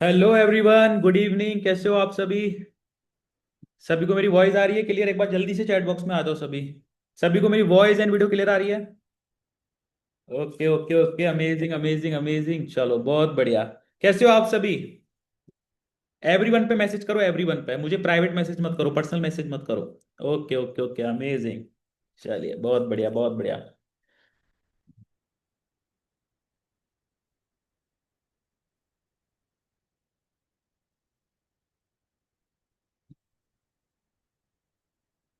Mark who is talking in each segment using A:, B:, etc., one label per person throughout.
A: Hello everyone, good evening. कैसे हो आप सभी? सभी को मेरी वॉइस आ रही है क्लियर? एक बार जल्दी से चैट बॉक्स में आ जाओ सभी। सभी को मेरी वॉइस एंड वीडियो क्लियर आ रही है? Okay okay okay, amazing amazing amazing, चलो बहुत बढ़िया। कैसे हो आप सभी? एवरीवन पे मैसेज करो, एवरीवन पे, मुझे प्राइवेट मैसेज मत करो, पर्सनल मैसेज मत करो। Okay okay okay, amazing. चलिए, बहुत बढ़िया बहुत बढ़िया।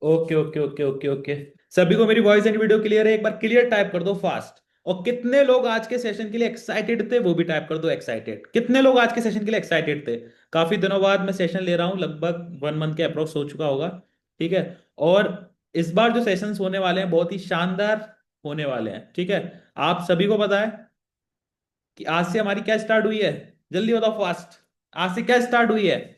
A: Okay okay okay okay okay. सभी को मेरी वॉइस एंड वीडियो क्लियर है? एक बार क्लियर टाइप कर दो फास्ट। और कितने लोग आज के सेशन के लिए एक्साइटेड थे वो भी टाइप कर दो, एक्साइटेड। कितने लोग आज के सेशन के लिए एक्साइटेड थे? काफी दिनों बाद मैं सेशन ले रहा हूं, लगभग 1 मंथ के अप्रोक्स हो चुका होगा। ठीक है। और इस बार जो सेशंस होने वाले हैं बहुत ही शानदार होने वाले हैं। ठीक है। आप सभी को पता है कि आज से हमारी क्या स्टार्ट हुई है? जल्दी बताओ फास्ट। आज से क्या स्टार्ट हुई है?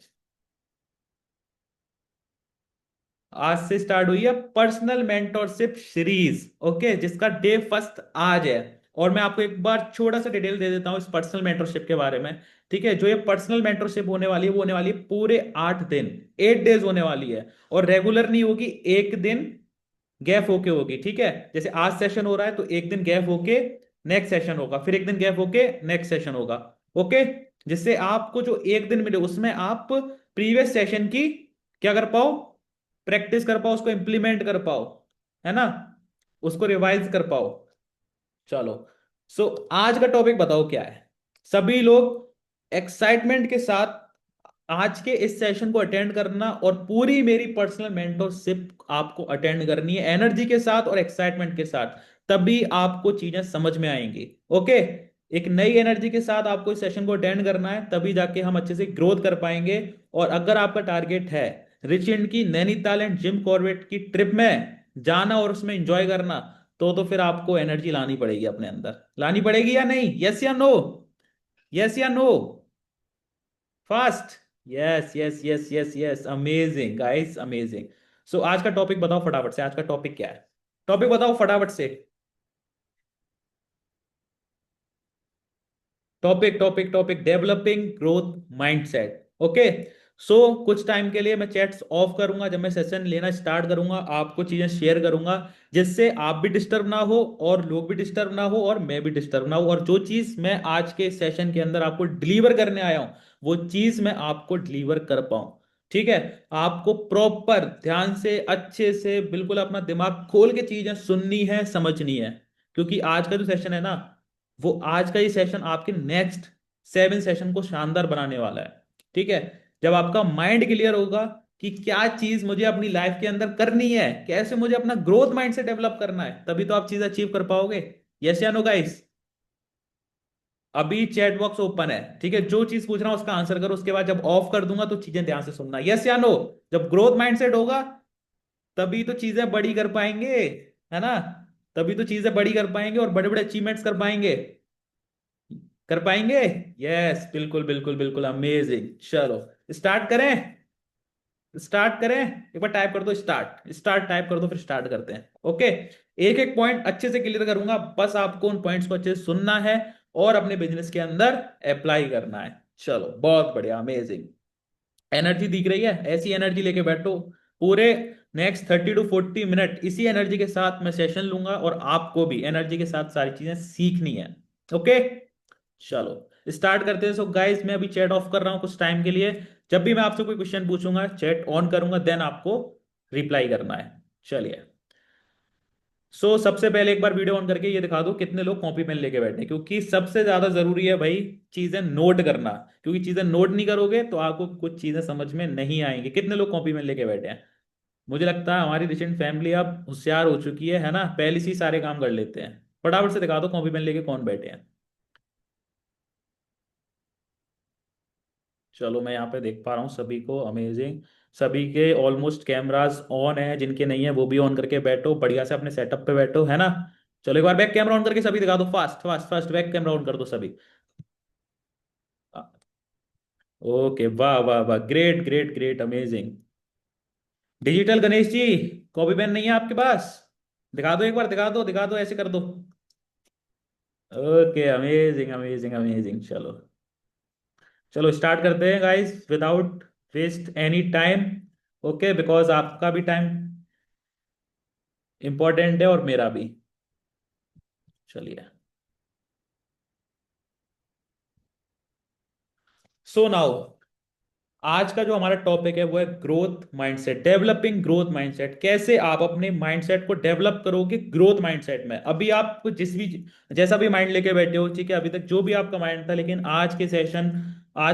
A: आज से स्टार्ट हुई है पर्सनल मेंटोरशिप सीरीज। ओके, जिसका डे फर्स्ट आज है। और मैं आपको एक बार छोटा सा डिटेल दे देता हूँ इस पर्सनल मेंटोरशिप के बारे में। ठीक है, जो ये पर्सनल मेंटोरशिप होने वाली है वो होने वाली है पूरे 8 दिन, 8 डेज होने वाली है। और रेगुलर नहीं होगी, एक दिन गैप होके होगी। ठीक है, जैसे आज सेशन हो रहा है तो एक दिन गैप होके नेक्स्ट सेशन होगा, फिर एक दिन गैप होके नेक्स्ट सेशन होगा। ओके। जिससे आपको जो एक दिन मिले उसमें आप प्रीवियस सेशन की क्या कर पाओ, प्रैक्टिस कर पाओ, उसको इंप्लीमेंट कर पाओ, है ना, उसको रिवाइज कर पाओ। चलो। सो आज का टॉपिक बताओ क्या है? सभी लोग एक्साइटमेंट के साथ आज के इस सेशन को अटेंड करना, और पूरी मेरी पर्सनल मेंटरशिप आपको अटेंड करनी है एनर्जी के साथ और एक्साइटमेंट के साथ। तभी आपको चीजें समझ में आएंगी। ओके। एक नई एनर्जी के साथ आपको इस सेशन को अटेंड करना है, तभी जाके हम अच्छे से ग्रोथ कर पाएंगे। और अगर आपका टारगेट है रिचेंड की नैनीताल एंड जिम कॉर्बेट की ट्रिप में जाना और उसमें एंजॉय करना, तो फिर आपको एनर्जी लानी पड़ेगी अपने अंदर। लानी पड़ेगी या नहीं? यस या नो? यस या no? Fast. Yes yes yes yes yes, amazing guys, amazing. So आज का टॉपिक बताओ फटाफट से, आज का टॉपिक क्या है? टॉपिक बताओ फटाफट से। Topic topic topic, developing growth mindset. Okay. So कुछ टाइम के लिए मैं चैट्स ऑफ करूंगा, जब मैं सेशन लेना स्टार्ट करूंगा आपको चीजें शेयर करूंगा, जिससे आप भी डिस्टर्ब ना हो और लोग भी डिस्टर्ब ना हो और मैं भी डिस्टर्ब ना हो, और जो चीज मैं आज के सेशन के अंदर आपको डिलीवर करने आया हूं वो चीज मैं आपको डिलीवर कर पाऊं। ठीक है। आपको प्रॉपर ध्यान से अच्छे से बिल्कुल अपना दिमाग खोल के चीजें सुननी है, समझनी है। क्योंकि आज का जो सेशन है ना, वो आज का ये सेशन आपके नेक्स्ट 7 सेशन को शानदार बनाने वाला है। ठीक है। जब आपका माइंड क्लियर होगा कि क्या चीज मुझे अपनी लाइफ के अंदर करनी है, कैसे मुझे अपना ग्रोथ माइंड से डेवलप करना है, तभी तो आप चीज अचीव कर पाओगे। यस या नो गाइस? अभी चैट बॉक्स ओपन है। ठीक है, जो चीज पूछ रहा हूं उसका आंसर करो, उसके बाद जब ऑफ कर दूंगा तो चीजें ध्यान से सुनना। यस या नो? जब ग्रोथ माइंडसेट होगा तभी तो चीजें बड़ी कर पाएंगे, है ना। तभी तो चीजें बड़ी कर पाएंगे और बड़े बड़े अचीवमेंट्स कर पाएंगे। कर पाएंगे। यस, बिल्कुल बिल्कुल बिल्कुल, अमेजिंग। चलो, स्टार्ट करें? स्टार्ट करें? एक बार टाइप कर दो स्टार्ट, स्टार्ट टाइप कर दो, फिर स्टार्ट करते हैं। ओके। एक एक पॉइंट अच्छे से क्लियर करूंगा, बस आपको उन पॉइंट्स को अच्छे से सुनना है और अपने बिजनेस के अंदर अप्लाई करना है। चलो, बहुत बढ़िया, अमेजिंग। एनर्जी दिख रही है? ऐसी एनर्जी लेके बैठो। पूरे नेक्स्ट 30 to 40 मिनट इसी एनर्जी के साथ मैं सेशन लूंगा, और आपको भी एनर्जी के साथ सारी चीजें सीखनी है। ओके। चलो स्टार्ट करते हैं। सो गाइस, मैं अभी चैट ऑफ कर रहा हूं कुछ टाइम के लिए। जब भी मैं आपसे कोई क्वेश्चन पूछूंगा चैट ऑन करूंगा, देन आपको रिप्लाई करना है। चलिए। सबसे पहले एक बार वीडियो ऑन करके ये दिखा दो कितने लोग कॉपी पेन लेके बैठे हैं, क्योंकि सबसे ज्यादा जरूरी है भाई चीजें नोट करना। क्योंकि चीजें नोट नहीं करोगे तो आपको कुछ चीजें समझ में नहीं आएंगी। कितने लोग कॉपी पेन लेके बैठे हैं? मुझे लगता है हमारी रिसेंट फैमिली अब होशियार हो चुकी है ना, पहले से ही सारे काम कर लेते हैं। फटाफट से दिखा दो कॉपी पेन लेके कौन बैठे हैं। चलो, मैं यहाँ पे देख पा रहा हूँ सभी को, अमेजिंग। सभी के ऑलमोस्ट कैमरास ऑन है, जिनके नहीं है वो भी ऑन करके बैठो, बढ़िया से अपने सेटअप पे बैठो, है ना। चलो, एक बार बैक कैमरा ऑन करके सभी दिखा दो, fast fast fast, back camera on कर दो सभी। ओके, वाह वाह वाह, great great great, amazing. Digital Ganesh ji, copy pen नहीं है आपके पास? दिखा दो, एक बार दिखा दो, दिखा दो, ऐसे कर दो। ओके, अमेजिंग अमेजिंग अमेजिंग, चलो। चलो स्टार्ट करते हैं guys without waste any time. Okay, because आपका भी टाइम इंपॉर्टेंट है और मेरा भी। चलिए। सो नाउ, आज का जो हमारा टॉपिक है वो है growth mindset, developing growth mindset. कैसे आप अपने माइंडसेट को डेवलप करोगे ग्रोथ माइंडसेट में। अभी आप जिस भी जैसा भी माइंड लेके बैठे हो, ठीक है, अभी तक जो भी आपका माइंड था, लेकिन आज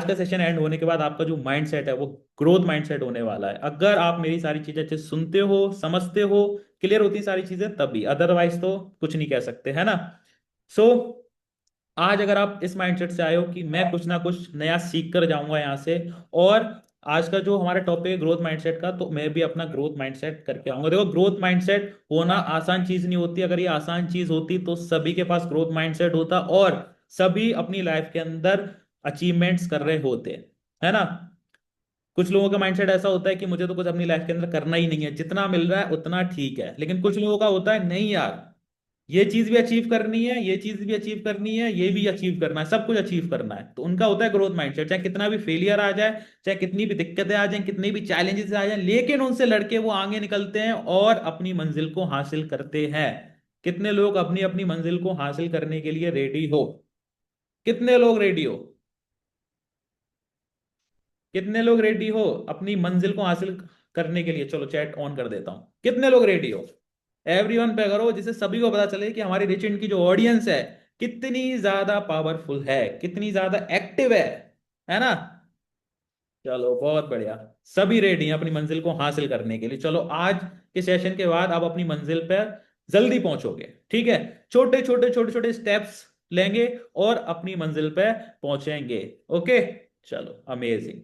A: का सेशन एंड होने के बाद आपका जो माइंडसेट है वो ग्रोथ माइंडसेट होने वाला है। अगर आप मेरी सारी चीजें अच्छे से सुनते हो, समझते हो, क्लियर होती सारी चीजें, तभी, अदरवाइज तो कुछ नहीं कह सकते, है ना। सो आज अगर आप इस माइंडसेट से आए हो कि मैं कुछ ना कुछ नया सीख कर जाऊंगा यहाँ से, और आज का जो हमारा टॉपिक है ग्रोथ माइंडसेट का, तो मैं भी अपना ग्रोथ माइंडसेट करके आऊंगा। देखो, ग्रोथ माइंडसेट होना आसान चीज नहीं होती। अगर ये आसान चीज होती तो सभी के पास ग्रोथ माइंडसेट होता और सभी अपनी लाइफ के अंदर अचीवमेंट्स कर रहे होते, है ना। कुछ लोगों का माइंडसेट ऐसा होता है कि मुझे तो कुछ अपनी लाइफ के अंदर करना ही नहीं है, जितना मिल रहा है उतना ठीक है। लेकिन कुछ लोगों का होता है, नहीं यार, ये चीज भी अचीव करनी है, ये चीज भी अचीव करनी है, ये भी अचीव करना है, सब कुछ अचीव करना है। तो उनका होता है ग्रोथ माइंडसेट। चाहे कितना भी फेलियर आ जाए, चाहे कितनी भी दिक्कतें आ जाए, कितनी भी चैलेंजेस आ जाए, लेकिन उनसे लड़के वो आगे निकलते हैं और अपनी मंजिल को हासिल करते हैं। कितने लोग अपनी अपनी मंजिल को हासिल करने के लिए रेडी हो? कितने लोग रेडी हो? कितने लोग रेडी हो अपनी मंजिल को हासिल करने के लिए? चलो चैट ऑन कर देता हूं, कितने लोग रेडी हो? एवरीवन पे करो, जिससे सभी को पता चले कि हमारी रिच इंड की जो ऑडियंस है कितनी ज्यादा पावरफुल है, कितनी ज्यादा एक्टिव है ना। चलो बहुत बढ़िया, सभी रेडी हैं अपनी मंजिल को हासिल करने के लिए। चलो, आज के सेशन के बाद आप अपनी मंजिल पर जल्दी पहुंचोगे, ठीक है। छोटे छोटे छोटे छोटे स्टेप्स लेंगे और अपनी मंजिल पे पहुंचेंगे। ओके, चलो अमेजिंग।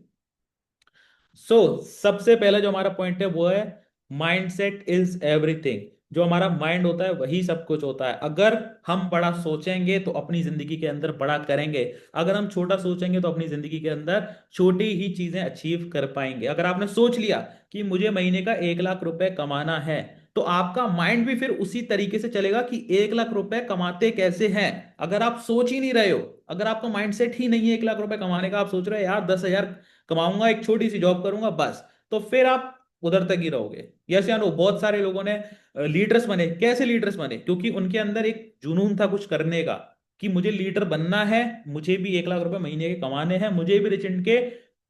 A: सबसे पहला जो हमारा पॉइंट है वो है माइंडसेट इज एवरीथिंग। जो हमारा माइंड होता है वही सब कुछ होता है। अगर हम बड़ा सोचेंगे तो अपनी जिंदगी के अंदर बड़ा करेंगे, अगर हम छोटा सोचेंगे तो अपनी जिंदगी के अंदर छोटी ही चीजें अचीव कर पाएंगे। अगर आपने सोच लिया कि मुझे महीने का 1 लाख रुपए कमाना है, तो आपका माइंड भी फिर उसी तरीके से चलेगा कि 1 लाख रुपए कमाते कैसे हैं। अगर आप सोच ही नहीं रहे हो, अगर आपका माइंडसेट ही नहीं है 1 लाख रुपए कमाने का, आप सोच रहे हो यार 10,000 कमाऊंगा, एक छोटी सी जॉब करूंगा बस, तो फिर आप उधर तक ही रहोगे। यस या नो? बहुत सारे लोगों ने लीडर्स बने। कैसे लीडर्स बने? क्योंकि उनके अंदर एक जुनून था कुछ करने का, कि मुझे लीडर बनना है, मुझे भी 1 लाख रुपए महीने के कमाने हैं, मुझे भी रिचेंट के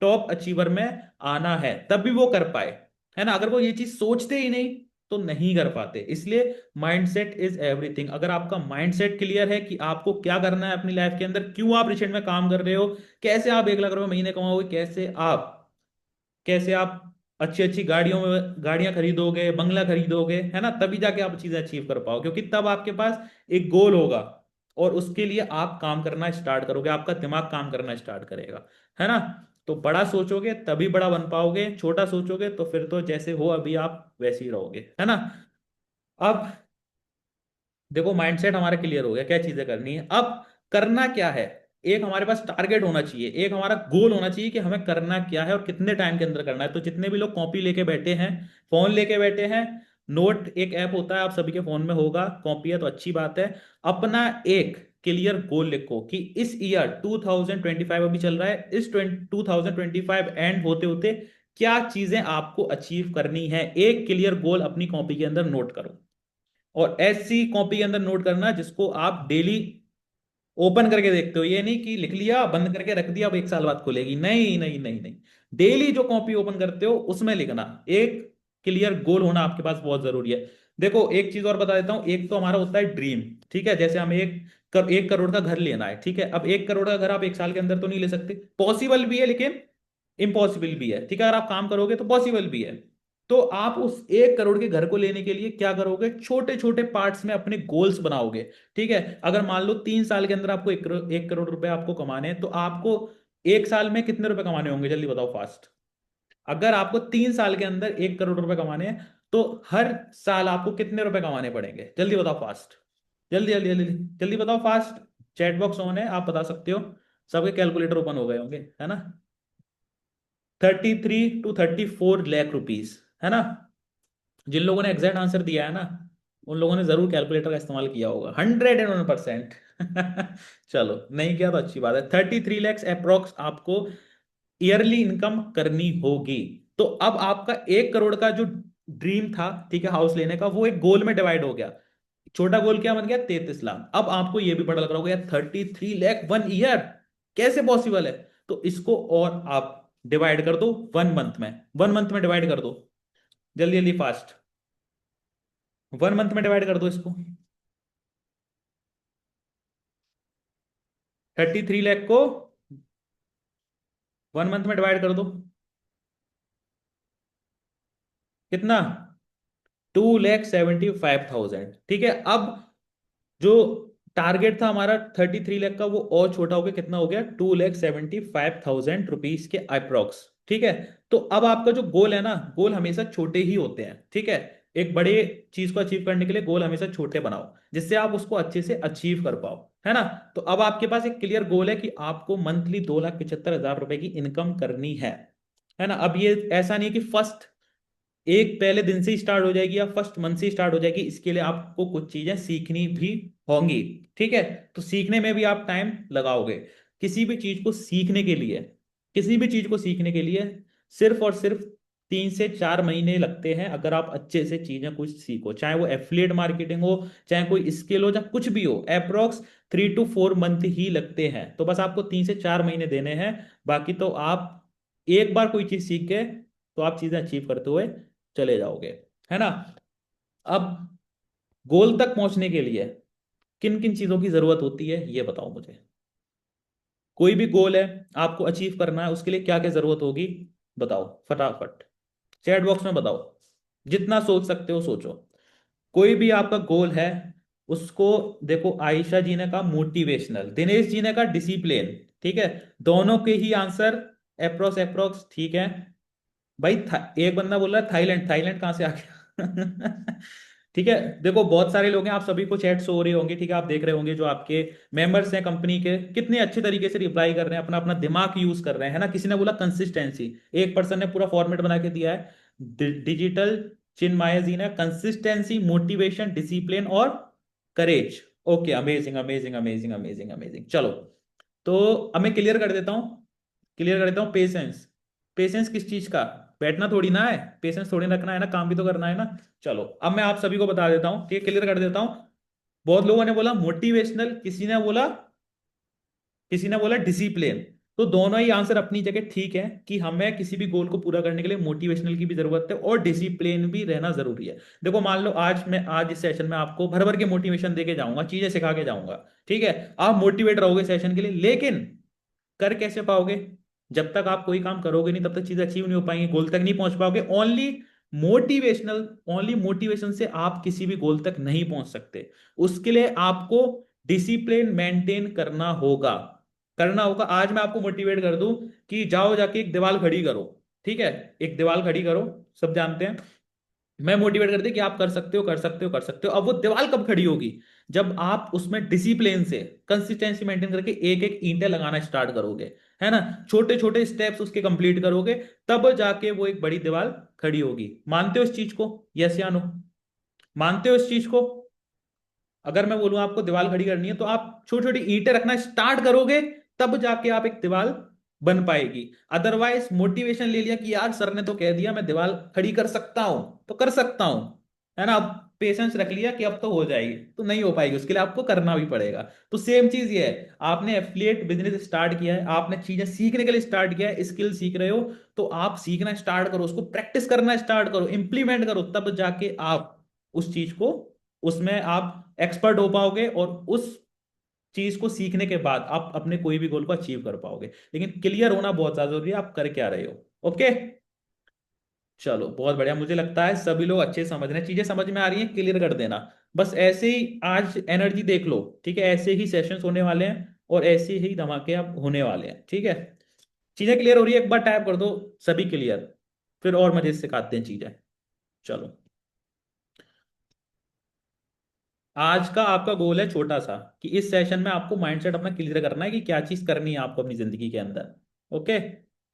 A: टॉप अचीवर में आना है, तब भी वो कर पाए, है ना। अगर वो ये चीज सोचते ही नहीं तो नहीं कर पाते। इसलिए माइंडसेट इज एवरीथिंग। अगर आपका माइंडसेट क्लियर है कि आपको क्या करना है अपनी लाइफ के अंदर, क्यों आप रिचेंट में काम कर रहे हो, कैसे आप 1 लाख रुपए महीने कमाओगे, कैसे आप अच्छी अच्छी गाड़ियों में गाड़ियां खरीदोगे, बंगला खरीदोगे, है ना, तभी जाके आप चीजें अचीव कर पाओगे। क्योंकि तब आपके पास एक गोल होगा और उसके लिए आप काम करना स्टार्ट करोगे, आपका दिमाग काम करना स्टार्ट करेगा, है ना। तो बड़ा सोचोगे तभी बड़ा बन पाओगे, छोटा सोचोगे तो फिर तो जैसे हो अभी आप वैसे ही रहोगे, है ना। अब देखो, माइंडसेट हमारा क्लियर हो गया, क्या चीजें करनी है, अब करना क्या है। एक हमारे पास टारगेट होना चाहिए, एक हमारा गोल होना चाहिए कि हमें करना क्या है और कितने टाइम के अंदर करना है। तो जितने भी लोग कॉपी लेके बैठे हैं, फोन लेके बैठे हैं, नोट एक ऐप होता है, आप सभी के फोन में होगा, कॉपी है तो अच्छी बात है। अपना एक क्लियर गोल लिखो कि इस ईयर 2025 अभी चल रहा है, इस 2025 एंड होते होते क्या चीजें आपको अचीव करनी है। एक क्लियर गोल अपनी कॉपी के अंदर नोट करो, और ऐसी कॉपी के अंदर नोट करना जिसको आप डेली ओपन करके देखते हो। ये नहीं कि लिख लिया बंद करके रख दिया अब 1 साल बाद खुलेगी, नहीं नहीं नहीं नहीं। डेली जो कॉपी ओपन करते हो उसमें लिखना। एक क्लियर गोल होना आपके पास बहुत जरूरी है। देखो, एक चीज और बता देता हूं, एक तो हमारा होता है ड्रीम, ठीक है। जैसे हमें 1 करोड़ का घर लेना है, ठीक है। अब 1 करोड़ का घर आप 1 साल के अंदर तो नहीं ले सकते, पॉसिबल भी है लेकिन इम्पॉसिबल भी है, ठीक है। अगर आप काम करोगे तो पॉसिबल भी है। तो आप उस 1 करोड़ के घर को लेने के लिए क्या करोगे, छोटे छोटे पार्ट्स में अपने गोल्स बनाओगे, ठीक है। अगर मान लो 3 साल के अंदर आपको 1 करोड़ रुपए आपको कमाने हैं, तो आपको 1 साल में कितने रुपए कमाने होंगे, जल्दी बताओ फास्ट। अगर आपको 3 साल के अंदर 1 करोड़ रुपए कमाने हैं, तो हर साल आपको कितने रुपए कमाने पड़ेंगे, जल्दी बताओ फास्ट। जल्दी जल्दी जल्दी जल्दी बताओ फास्ट। चैट बॉक्स ऑन है, आप बता सकते हो, सबके कैलकुलेटर ओपन हो गए होंगे, है ना। 33 to 34 लाख रुपीज, है ना। जिन लोगों ने एग्जैक्ट आंसर दिया है ना, उन लोगों ने जरूर कैलकुलेटर का इस्तेमाल किया होगा, 101%। चलो, नहीं किया तो अच्छी बात है। 33 lakhs अप्रोक्स आपको ईयरली इनकम करनी होगी। तो अब आपका 1 करोड़ का जो ड्रीम था, ठीक है, हाउस लेने का, वो एक गोल में डिवाइड हो गया। छोटा गोल क्या बन गया? 33 लाख। अब आपको ये भी पता लग रहा होगा यार, 33 लाख 1 ईयर कैसे पॉसिबल है? तो इसको और आप डिवाइड कर दो 1 मंथ में। 1 मंथ में डिवाइड कर दो, जल्दी जल्दी फास्ट। 1 मंथ में डिवाइड कर दो इसको। 33 लाख को 1 मंथ में डिवाइड कर दो। कितना? 2,75,000। ठीक है, अब जो टारगेट था हमारा 33 लाख का, वो और छोटा हो गया। कितना हो गया? 2,75,000 रुपीज के अप्रोक्स। ठीक है, तो अब आपका जो गोल है ना, गोल हमेशा छोटे ही होते हैं। ठीक है, एक बड़े चीज को अचीव करने के लिए गोल हमेशा छोटे बनाओ, जिससे आप उसको अच्छे से अचीव कर पाओ, है ना। तो अब आपके पास एक क्लियर गोल है कि आपको मंथली 2,75,000 रुपए की इनकम करनी है ना। अब ये ऐसा नहीं कि फर्स्ट एक पहले दिन से ही स्टार्ट हो जाएगी या फर्स्ट मंथ से ही स्टार्ट हो जाएगी। इसके लिए आपको कुछ चीजें सीखनी भी होंगी। ठीक है, तो सीखने में भी आप टाइम लगाओगे। किसी भी चीज को सीखने के लिए, किसी भी चीज को सीखने के लिए सिर्फ और सिर्फ 3 से 4 महीने लगते हैं। अगर आप अच्छे से चीजें कुछ सीखो, चाहे वो एफिलिएट मार्केटिंग हो, चाहे कोई स्किल हो, चाहे कुछ भी हो, अप्रोक्स 3 to 4 मंथ ही लगते हैं। तो बस आपको 3 से 4 महीने देने हैं। बाकी तो आप एक बार कोई चीज सीख गए तो आप चीजें अचीव करते हुए चले जाओगे, है ना। अब गोल तक पहुंचने के लिए किन किन चीजों की जरूरत होती है, ये बताओ मुझे। कोई भी गोल है आपको अचीव करना है, उसके लिए क्या क्या जरूरत होगी? बताओ फटाफट, चैट बॉक्स में बताओ। जितना सोच सकते हो सोचो। कोई भी आपका गोल है उसको, देखो आयशा जी ने कहा मोटिवेशनल, दिनेश जी ने कहा डिसिप्लिन। ठीक है, दोनों के ही आंसर अप्रोक्स अप्रोक्स ठीक है। भाई एक बंदा बोल रहा है थाईलैंड। थाईलैंड कहाँ से आ गया? ठीक है, देखो बहुत सारे लोग हैं, आप सभी को चैट शो हो रही होंगी। ठीक है, आप देख रहे होंगे जो आपके मेंबर्स हैं कंपनी के, कितने अच्छे तरीके से रिप्लाई कर रहे हैं, अपना अपना दिमाग यूज कर रहे हैं, है ना। किसी ने बोला कंसिस्टेंसी, एक पर्सन ने पूरा फॉर्मेट बना के दिया है, डिजिटल चिन्मय जी ने कंसिस्टेंसी, मोटिवेशन, डिसिप्लिन और courage. Okay, amazing amazing amazing amazing amazing. चलो, तो अब मैं क्लियर कर देता हूँ, क्लियर कर देता हूँ। पेशेंस, पेशेंस किस चीज का? बैठना थोड़ी ना है, पेशेंस थोड़ी ना रखना है ना, काम भी तो करना है ना। चलो, अब मैं आप सभी को बता देता हूँ, ठीक है, क्लियर कर देता हूँ। बहुत लोगों ने बोला मोटिवेशनल, किसी ने बोला डिसिप्लिन। तो दोनों ही आंसर अपनी जगह ठीक है कि हमें किसी भी गोल को पूरा करने के लिए मोटिवेशनल की भी जरूरत है और डिसिप्लिन भी रहना जरूरी है। देखो मान लो आज इस सेशन में आपको भर भर के मोटिवेशन देके जाऊंगा, चीजें सिखा के जाऊंगा। ठीक है, आप मोटिवेट रहोगे सेशन के लिए, लेकिन कर कैसे पाओगे? जब तक आप कोई काम करोगे नहीं, तब तक चीजें अचीव नहीं हो पाएंगी, गोल तक नहीं पहुंच पाओगे। मोटिवेशनल ओनली मोटिवेशन से आप किसी भी गोल तक नहीं पहुंच सकते। उसके लिए आपको डिसिप्लिन मेंटेन करना होगा। आज मैं आपको मोटिवेट कर दूं कि जाओ जाके एक दीवार खड़ी करो। ठीक है, एक दीवार खड़ी करो, सब जानते हैं। मैं मोटिवेट कर दी कि आप कर सकते हो कर सकते हो कर सकते हो। अब वो दीवार कब खड़ी होगी? जब आप उसमें डिसिप्लिन से, कंसिस्टेंसी मेंटेन करके एक एक ईंटें लगाना स्टार्ट करोगे, है ना, छोटे छोटे स्टेप्स उसके कंप्लीट करोगे, तब जाके वो एक बड़ी दीवार खड़ी होगी। मानते हो इस चीज को? यस या नो? मानते हो इस चीज को? अगर मैं बोलूं आपको दीवार खड़ी करनी है, तो आप छोटी छोटी ईंटें रखना स्टार्ट करोगे, तब जाके आप एक दीवार बन पाएगी। अदरवाइज मोटिवेशन ले लिया कि यार सर ने तो कह दिया मैं दीवार खड़ी कर सकता हूं, तो कर सकता हूं, है ना, अब पेशेंस रख लिया कि अब तो हो जाएगी, तो नहीं हो पाएगी, उसके लिए आपको करना भी पड़ेगा। तो सेम चीज ये है, आपने एफिलिएट बिजनेस स्टार्ट किया है, आपने चीजें सीखने के लिए स्टार्ट किया है, स्किल सीख रहे हो, तो आप सीखना स्टार्ट करो, उसको प्रैक्टिस करना स्टार्ट करो, इंप्लीमेंट करो, तब जाके आप उस चीज को, उसमें आप एक्सपर्ट हो पाओगे, और उस चीज को सीखने के बाद आप अपने कोई भी गोल को अचीव कर पाओगे। लेकिन क्लियर होना बहुत ज्यादा जरूरी है, आप कर क्या रहे हो। ओके, चलो बहुत बढ़िया। मुझे लगता है सभी लोग अच्छे समझ रहे हैं, चीजें समझ में आ रही हैं, क्लियर कर देना। बस ऐसे ही आज एनर्जी देख लो, ठीक है, ऐसे ही सेशंस होने वाले हैं और ऐसे ही धमाके अब होने वाले हैं। ठीक है, चीजें क्लियर हो रही है? एक बार टाइप कर दो सभी क्लियर, फिर और मजे से सिखाते हैं चीजें। चलो, आज का आपका गोल है छोटा सा, कि इस सेशन में आपको माइंडसेट अपना क्लियर करना है कि क्या चीज करनी है आपको अपनी जिंदगी के अंदर। ओके,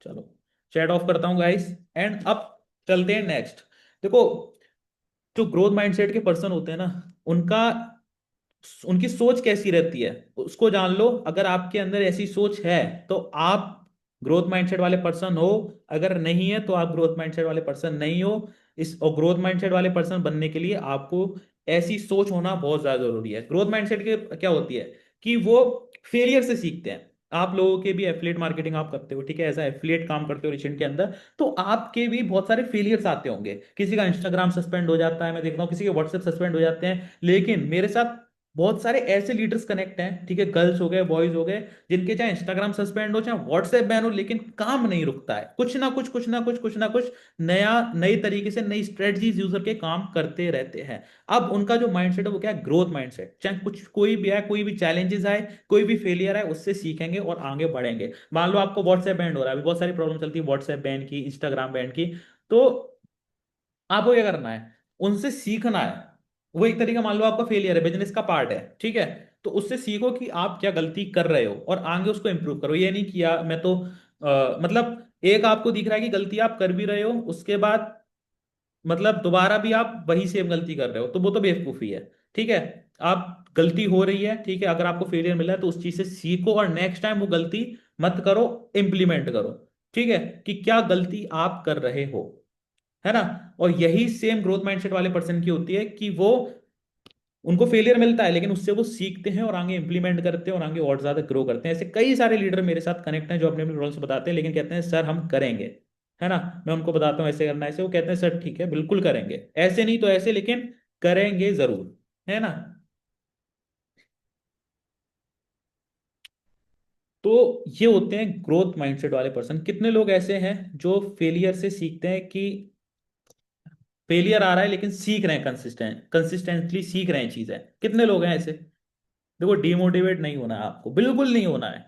A: चलो, चैट ऑफ करता हूं गाइस, एंड अब चलते हैं नेक्स्ट। देखो, जो ग्रोथ माइंडसेट के पर्सन होते हैं ना, उनका उनकी सोच कैसी रहती है उसको जान लो। अगर आपके अंदर ऐसी सोच है तो आप ग्रोथ माइंडसेट वाले पर्सन हो, अगर नहीं है तो आप ग्रोथ माइंडसेट वाले पर्सन नहीं हो। इस और ग्रोथ माइंडसेट वाले पर्सन बनने के लिए आपको ऐसी सोच होना बहुत ज्यादा जरूरी है। ग्रोथ माइंडसेट के क्या होती है कि वो फेलियर से सीखते हैं। आप लोगों के भी एफिलिएट मार्केटिंग आप करते हो, ठीक है, ऐसा एफिलिएट काम करते हो रिसेंट के अंदर, तो आपके भी बहुत सारे फेलियर्स आते होंगे। किसी का इंस्टाग्राम सस्पेंड हो जाता है, मैं देखता हूँ किसी के व्हाट्सएप सस्पेंड हो जाते हैं, लेकिन मेरे साथ बहुत सारे ऐसे लीडर्स कनेक्ट हैं, ठीक है, गर्ल्स हो गए, बॉयज हो गए, जिनके चाहे इंस्टाग्राम सस्पेंड हो चाहे व्हाट्सएप बैन हो, लेकिन काम नहीं रुकता है। कुछ ना कुछ कुछ ना कुछ कुछ ना कुछ नया, नई तरीके से नई स्ट्रेटजीज यूजर के काम करते रहते हैं। अब उनका जो माइंडसेट है वो क्या है, ग्रोथ माइंडसेट। चाहे कुछ कोई भी आए, कोई भी चैलेंजेस आए, कोई भी फेलियर आए, उससे सीखेंगे और आगे बढ़ेंगे। मान लो आपको व्हाट्सएप बैन हो रहा है, अभी बहुत सारी प्रॉब्लम चलती है व्हाट्सएप बैन की, इंस्टाग्राम बैन की, तो आपको क्या करना है, उनसे सीखना है। वो एक तरीका, मान लो आपका फेलियर है, बिजनेस का पार्ट है, ठीक है, तो उससे सीखो कि आप क्या गलती कर रहे हो और आगे उसको इंप्रूव करो। ये नहीं किया मैं तो मतलब एक आपको दिख रहा है कि गलती आप कर भी रहे हो, उसके बाद मतलब दोबारा भी आप वही सेम गलती कर रहे हो, तो वो तो बेवकूफी है। ठीक है, आप गलती हो रही है, ठीक है, अगर आपको फेलियर मिला है तो उस चीज से सीखो और नेक्स्ट टाइम वो गलती मत करो, इंप्लीमेंट करो। ठीक है, कि क्या गलती आप कर रहे हो, है ना। और यही सेम ग्रोथ माइंडसेट वाले पर्सन की होती है कि वो, उनको फेलियर मिलता है लेकिन उससे वो सीखते हैं और आगे इंप्लीमेंट करते हैं और आगे और ज्यादा ग्रो करते हैं। ऐसे कई सारे लीडर मेरे साथ कनेक्ट हैं जो अपने अपने रोल्स बताते हैं, लेकिन कहते हैं सर हम करेंगे, है ना। मैं उनको बताता हूँ ऐसे करना है, ऐसे, वो कहते हैं सर ठीक है बिल्कुल करेंगे, ऐसे नहीं तो ऐसे, लेकिन करेंगे जरूर, है ना। तो ये होते हैं ग्रोथ माइंडसेट वाले पर्सन। कितने लोग ऐसे हैं जो फेलियर से सीखते हैं कि फेलियर आ रहा है लेकिन सीख रहे हैं, कंसिस्टेंटली सीख रहे हैं चीजें, कितने लोग हैं ऐसे। देखो, डिमोटिवेट नहीं होना है आपको, बिल्कुल नहीं होना है।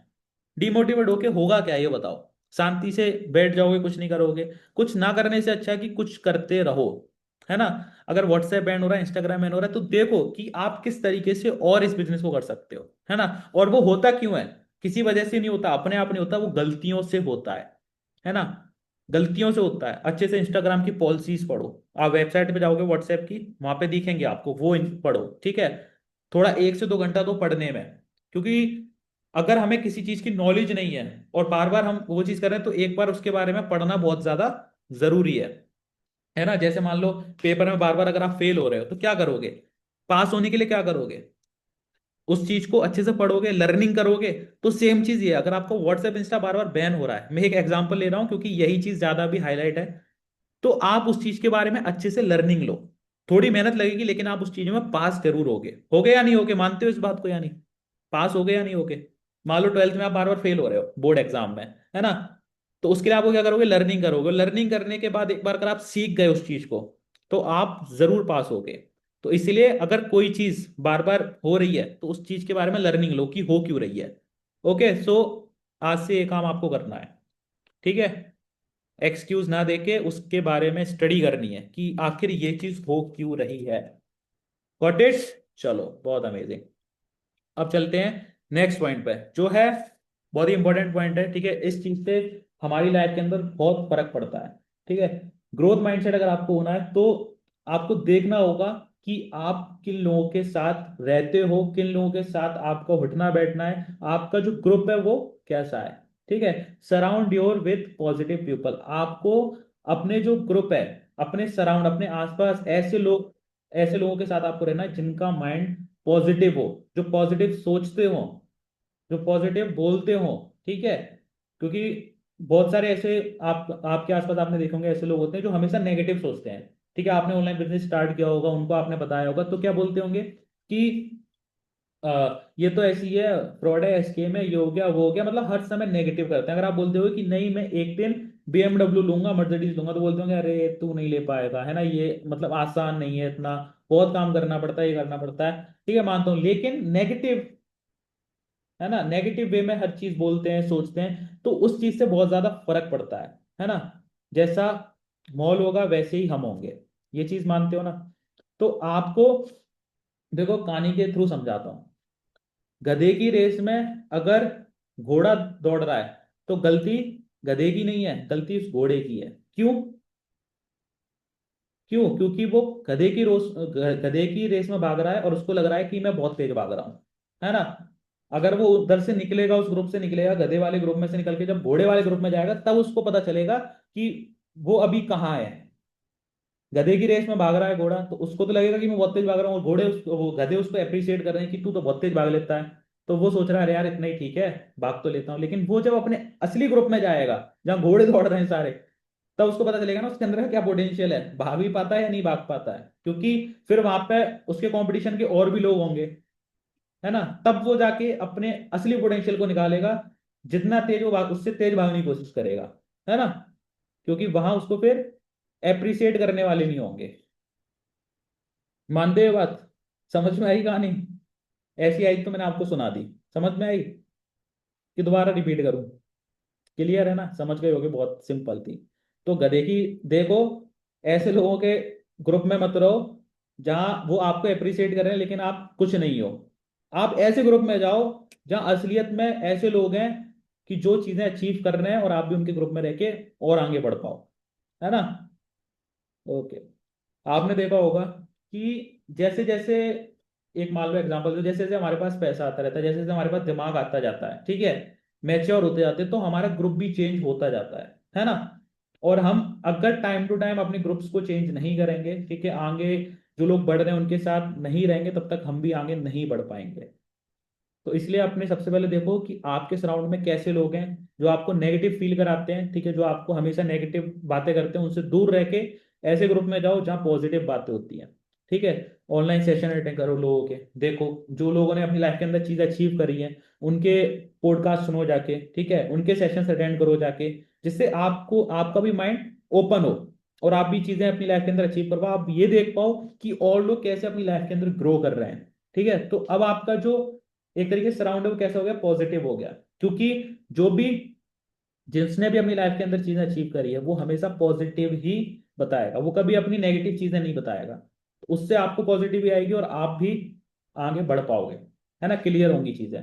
A: डिमोटिवेट होके होगा क्या, ये बताओ। शांति से बैठ जाओगे, कुछ नहीं करोगे। कुछ ना करने से अच्छा है कि कुछ करते रहो, है ना। अगर व्हाट्सएप बैन हो रहा है, इंस्टाग्राम बैन हो रहा है, तो देखो कि आप किस तरीके से और इस बिजनेस को कर सकते हो, है ना। और वो होता क्यों है, किसी वजह से नहीं होता, अपने आप नहीं होता, वो गलतियों से होता है ना। गलतियों से होता है। अच्छे से इंस्टाग्राम की पॉलिसीज पढ़ो, आप वेबसाइट पे जाओगे व्हाट्सएप की, वहां पे दिखेंगे आपको, वो पढ़ो, ठीक है। थोड़ा 1 से 2 घंटा तो पढ़ने में, क्योंकि अगर हमें किसी चीज की नॉलेज नहीं है और बार बार हम वो चीज कर रहे हैं, तो एक बार उसके बारे में पढ़ना बहुत ज्यादा जरूरी है ना। जैसे मान लो पेपर में बार बार अगर आप फेल हो रहे हो तो क्या करोगे, पास होने के लिए क्या करोगे, उस चीज को अच्छे से पढ़ोगे, लर्निंग करोगे। तो सेम चीज ये है, अगर आपको व्हाट्सएप इंस्टा बार बार बैन हो रहा है, मैं एक एग्जांपल ले रहा हूं क्योंकि यही चीज ज्यादा भी हाईलाइट है, तो आप उस चीज के बारे में अच्छे से लर्निंग लो। थोड़ी मेहनत लगेगी लेकिन आप उस चीज में पास जरूर होगे या नहीं होगे, मानते हो इस बात को या नहीं, पास हो गए या नहीं होगे। मान लो 12th में आप बार बार फेल हो रहे हो बोर्ड एग्जाम में, है ना, तो उसके लिए आपको क्या करोगे, लर्निंग करोगे। लर्निंग करने के बाद एक बार अगर आप सीख गए उस चीज को, तो आप जरूर पास होगे। तो इसलिए अगर कोई चीज बार बार हो रही है तो उस चीज के बारे में लर्निंग लो कि हो क्यों रही है। ओके, सो आज से ये काम आपको करना है, ठीक है। एक्सक्यूज ना देके उसके बारे में स्टडी करनी है कि आखिर ये चीज हो क्यों रही है। Got it. चलो, बहुत अमेजिंग। अब चलते हैं नेक्स्ट पॉइंट पे, जो है बहुत ही इंपॉर्टेंट पॉइंट है, ठीक है। इस चीज से हमारी लाइफ के अंदर बहुत फर्क पड़ता है, ठीक है। ग्रोथ माइंडसेट अगर आपको होना है तो आपको देखना होगा कि आप किन लोगों के साथ रहते हो, किन लोगों के साथ आपको उठना बैठना है, आपका जो ग्रुप है वो कैसा है, ठीक है। Surround your with positive people. आपको अपने जो ग्रुप है, अपने सराउंड, अपने आसपास ऐसे लोगों के साथ आपको रहना है जिनका माइंड पॉजिटिव हो, जो पॉजिटिव सोचते हो, जो पॉजिटिव बोलते हो, ठीक है। क्योंकि बहुत सारे ऐसे आपके आसपास आपने देखे होंगे, ऐसे लोग होते हैं जो हमेशा नेगेटिव सोचते हैं, ठीक है। आपने ऑनलाइन बिजनेस स्टार्ट किया होगा, उनको आपने बताया होगा, तो क्या बोलते होंगे कि ये तो ऐसी है, फ्रॉड है, स्कैम है, ये हो गया वो हो गया, मतलब हर समय नेगेटिव करते हैं। अगर आप बोलते हो कि नहीं मैं एक दिन BMW लूंगा, मर्सिडीज लूंगा, तो बोलते होंगे अरे तू नहीं ले पाएगा, है ना, ये मतलब आसान नहीं है, इतना बहुत काम करना पड़ता है, ये करना पड़ता है, ठीक है, मानता हूँ, लेकिन नेगेटिव, है ना, नेगेटिव वे में हर चीज बोलते हैं, सोचते हैं, तो उस चीज से बहुत ज्यादा फर्क पड़ता है ना। जैसा मॉल होगा वैसे ही हम होंगे, ये चीज मानते हो ना। तो आपको देखो कहानी के थ्रू समझाता हूँ। गधे की रेस में अगर घोड़ा दौड़ रहा है तो गलती गधे की नहीं है, गलती उस घोड़े की है। क्यों? क्यों? क्योंकि वो गधे की रेस में भाग रहा है और उसको लग रहा है कि मैं बहुत तेज भाग रहा हूँ, है ना। अगर वो उधर से निकलेगा, उस ग्रुप से निकलेगा, गधे वाले ग्रुप में से निकल के जब घोड़े वाले ग्रुप में जाएगा, तब उसको पता चलेगा कि वो अभी कहाँ है। गधे की रेस में भाग रहा है घोड़ा, तो उसको तो लगेगा कि मैं बहुत तेज भाग रहा हूँ, और वो गधे उसको अप्रिशिएट कर रहे हैं कि तू तो बहुत तेज भाग लेता है। तो वो सोच रहा है, अरे यार इतना ही ठीक है, भाग तो लेता हूँ। लेकिन वो जब अपने असली ग्रुप में जाएगा, जहाँ घोड़े दौड़ रहे हैं सारे, तब उसको पता चलेगा ना उसके अंदर का क्या पोटेंशियल है, भाग भी पाता है या नहीं भाग पाता है। क्योंकि फिर वहां पे उसके कंपटीशन के और भी लोग होंगे, है ना। तब वो जाके अपने असली पोटेंशियल को निकालेगा, जितना तेज वो भाग, उससे तेज भागने की कोशिश करेगा, है ना। क्योंकि वहां उसको फिर एप्रिसिएट करने वाले नहीं होंगे। मानते हो बात? समझ में आई कहानी? ऐसी आई तो मैंने आपको सुना दी। समझ में आई कि दोबारा रिपीट करूं? क्लियर है ना, समझ गए होगे, बहुत सिंपल थी। तो गधे की, देखो, ऐसे लोगों के ग्रुप में मत रहो जहां वो आपको अप्रिशिएट कर रहे हैं लेकिन आप कुछ नहीं हो। आप ऐसे ग्रुप में जाओ जहां असलियत में ऐसे लोग हैं कि जो चीजें अचीव कर रहे हैं, और आप भी उनके ग्रुप में रह के और आगे बढ़ पाओ, है ना। ओके। आपने देखा होगा कि जैसे जैसे, एक मान लो एग्जांपल दो, जैसे जैसे हमारे पास पैसा आता रहता है, जैसे जैसे हमारे पास दिमाग आता जाता है, ठीक है, मैच्योर होते जाते हैं, तो हमारा ग्रुप भी चेंज होता जाता है ना। और हम अगर टाइम टू टाइम अपने ग्रुप्स को चेंज नहीं करेंगे, ठीक है, आगे जो लोग बढ़ रहे हैं उनके साथ नहीं रहेंगे, तब तक हम भी आगे नहीं बढ़ पाएंगे। तो इसलिए आपने सबसे पहले देखो कि आपके सराउंड में कैसे लोग हैं जो आपको नेगेटिव फील कराते हैं, ठीक है, जो आपको हमेशा नेगेटिव बातें करते हैं, उनसे दूर रह के ऐसे ग्रुप में जाओ जहाँ पॉजिटिव बातें होती हैं, ठीक है। ऑनलाइन सेशन अटेंड करो लोगों के, देखो जो लोगों ने अपनी लाइफ के अंदर चीज अचीव करी है, उनके पॉडकास्ट सुनो जाके, ठीक है, उनके सेशंस अटेंड करो जाके, जिससे आपको आपका भी माइंड ओपन हो और आप भी चीजें अपनी लाइफ के अंदर अचीव कर पाओ, आप ये देख पाओ कि और लोग कैसे अपनी लाइफ के अंदर ग्रो कर रहे हैं, ठीक है। तो अब आपका जो एक तरीके से सराउंड है वो कैसा हो गया, पॉजिटिव हो गया। क्योंकि जो भी, जिसने भी अपनी लाइफ के अंदर चीजें अचीव करी है, वो हमेशा पॉजिटिव ही बताएगा, वो कभी अपनी नेगेटिव चीजें नहीं बताएगा। तो उससे आपको पॉजिटिव ही आएगी और आप भी आगे बढ़ पाओगे, है ना, क्लियर होंगी चीजें।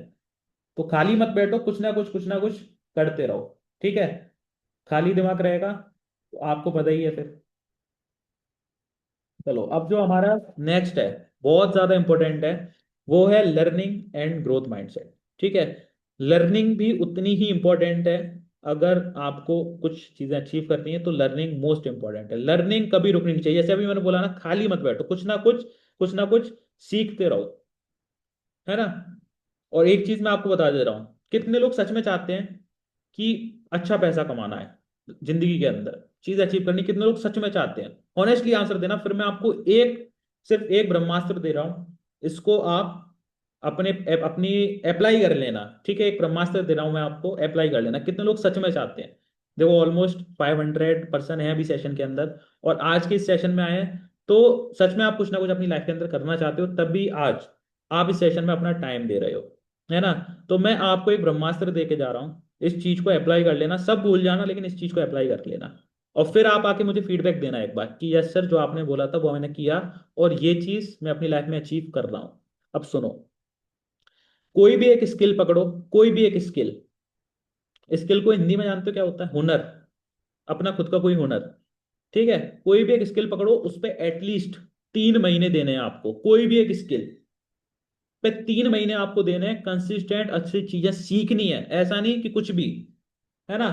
A: तो खाली मत बैठो, कुछ ना कुछ करते रहो, ठीक है। खाली दिमाग रहेगा तो आपको पता ही है फिर। चलो, अब जो हमारा नेक्स्ट है, बहुत ज्यादा इंपॉर्टेंट है, वो है लर्निंग एंड ग्रोथ माइंडसेट, ठीक है। लर्निंग भी उतनी ही इंपॉर्टेंट है। अगर आपको कुछ चीजें अचीव करनी है तो लर्निंग मोस्ट इंपॉर्टेंट है। लर्निंग कभी रुकनी नहीं चाहिए, जैसे अभी मैंने बोला ना, खाली मत बैठो, कुछ ना कुछ सीखते रहो, है ना। और एक चीज मैं आपको बता दे रहा हूँ, कितने लोग सच में चाहते हैं कि अच्छा पैसा कमाना है जिंदगी के अंदर, चीज अचीव करनी, कितने लोग सच में चाहते हैं? ऑनेस्टली आंसर देना, फिर मैं आपको सिर्फ एक ब्रह्मास्त्र दे रहा हूं, इसको आप अपनी अप्लाई कर लेना, ठीक है। एक ब्रह्मास्त्र दे रहा हूं मैं आपको, अप्लाई कर लेना, कितने लोग सच में चाहते हैं। देखो, ऑलमोस्ट 500 पर्सन है अभी सेशन के अंदर, और आज के इस सेशन में आए हैं, तो सच में आप कुछ ना कुछ अपनी लाइफ के अंदर करना चाहते हो, तभी आज आप इस सेशन में अपना टाइम दे रहे हो, है ना। तो मैं आपको एक ब्रह्मास्त्र दे के जा रहा हूँ, इस चीज को अप्लाई कर लेना, सब भूल जाना लेकिन इस चीज को अप्लाई कर लेना। और फिर आप आके मुझे फीडबैक देना एक बार कि यस सर, जो आपने बोला था वो मैंने किया, और ये चीज मैं अपनी लाइफ में अचीव कर रहा हूँ। अब सुनो, कोई भी एक स्किल पकड़ो, कोई भी एक स्किल, स्किल को हिंदी में जानते हो क्या होता है? हुनर, अपना खुद का कोई हुनर, ठीक है। कोई भी एक स्किल पकड़ो, उस पर एटलीस्ट 3 महीने देने हैं आपको, कोई भी एक स्किल पे 3 महीने आपको देने हैं, कंसिस्टेंट अच्छी चीजें सीखनी है, ऐसा नहीं कि कुछ भी, है ना।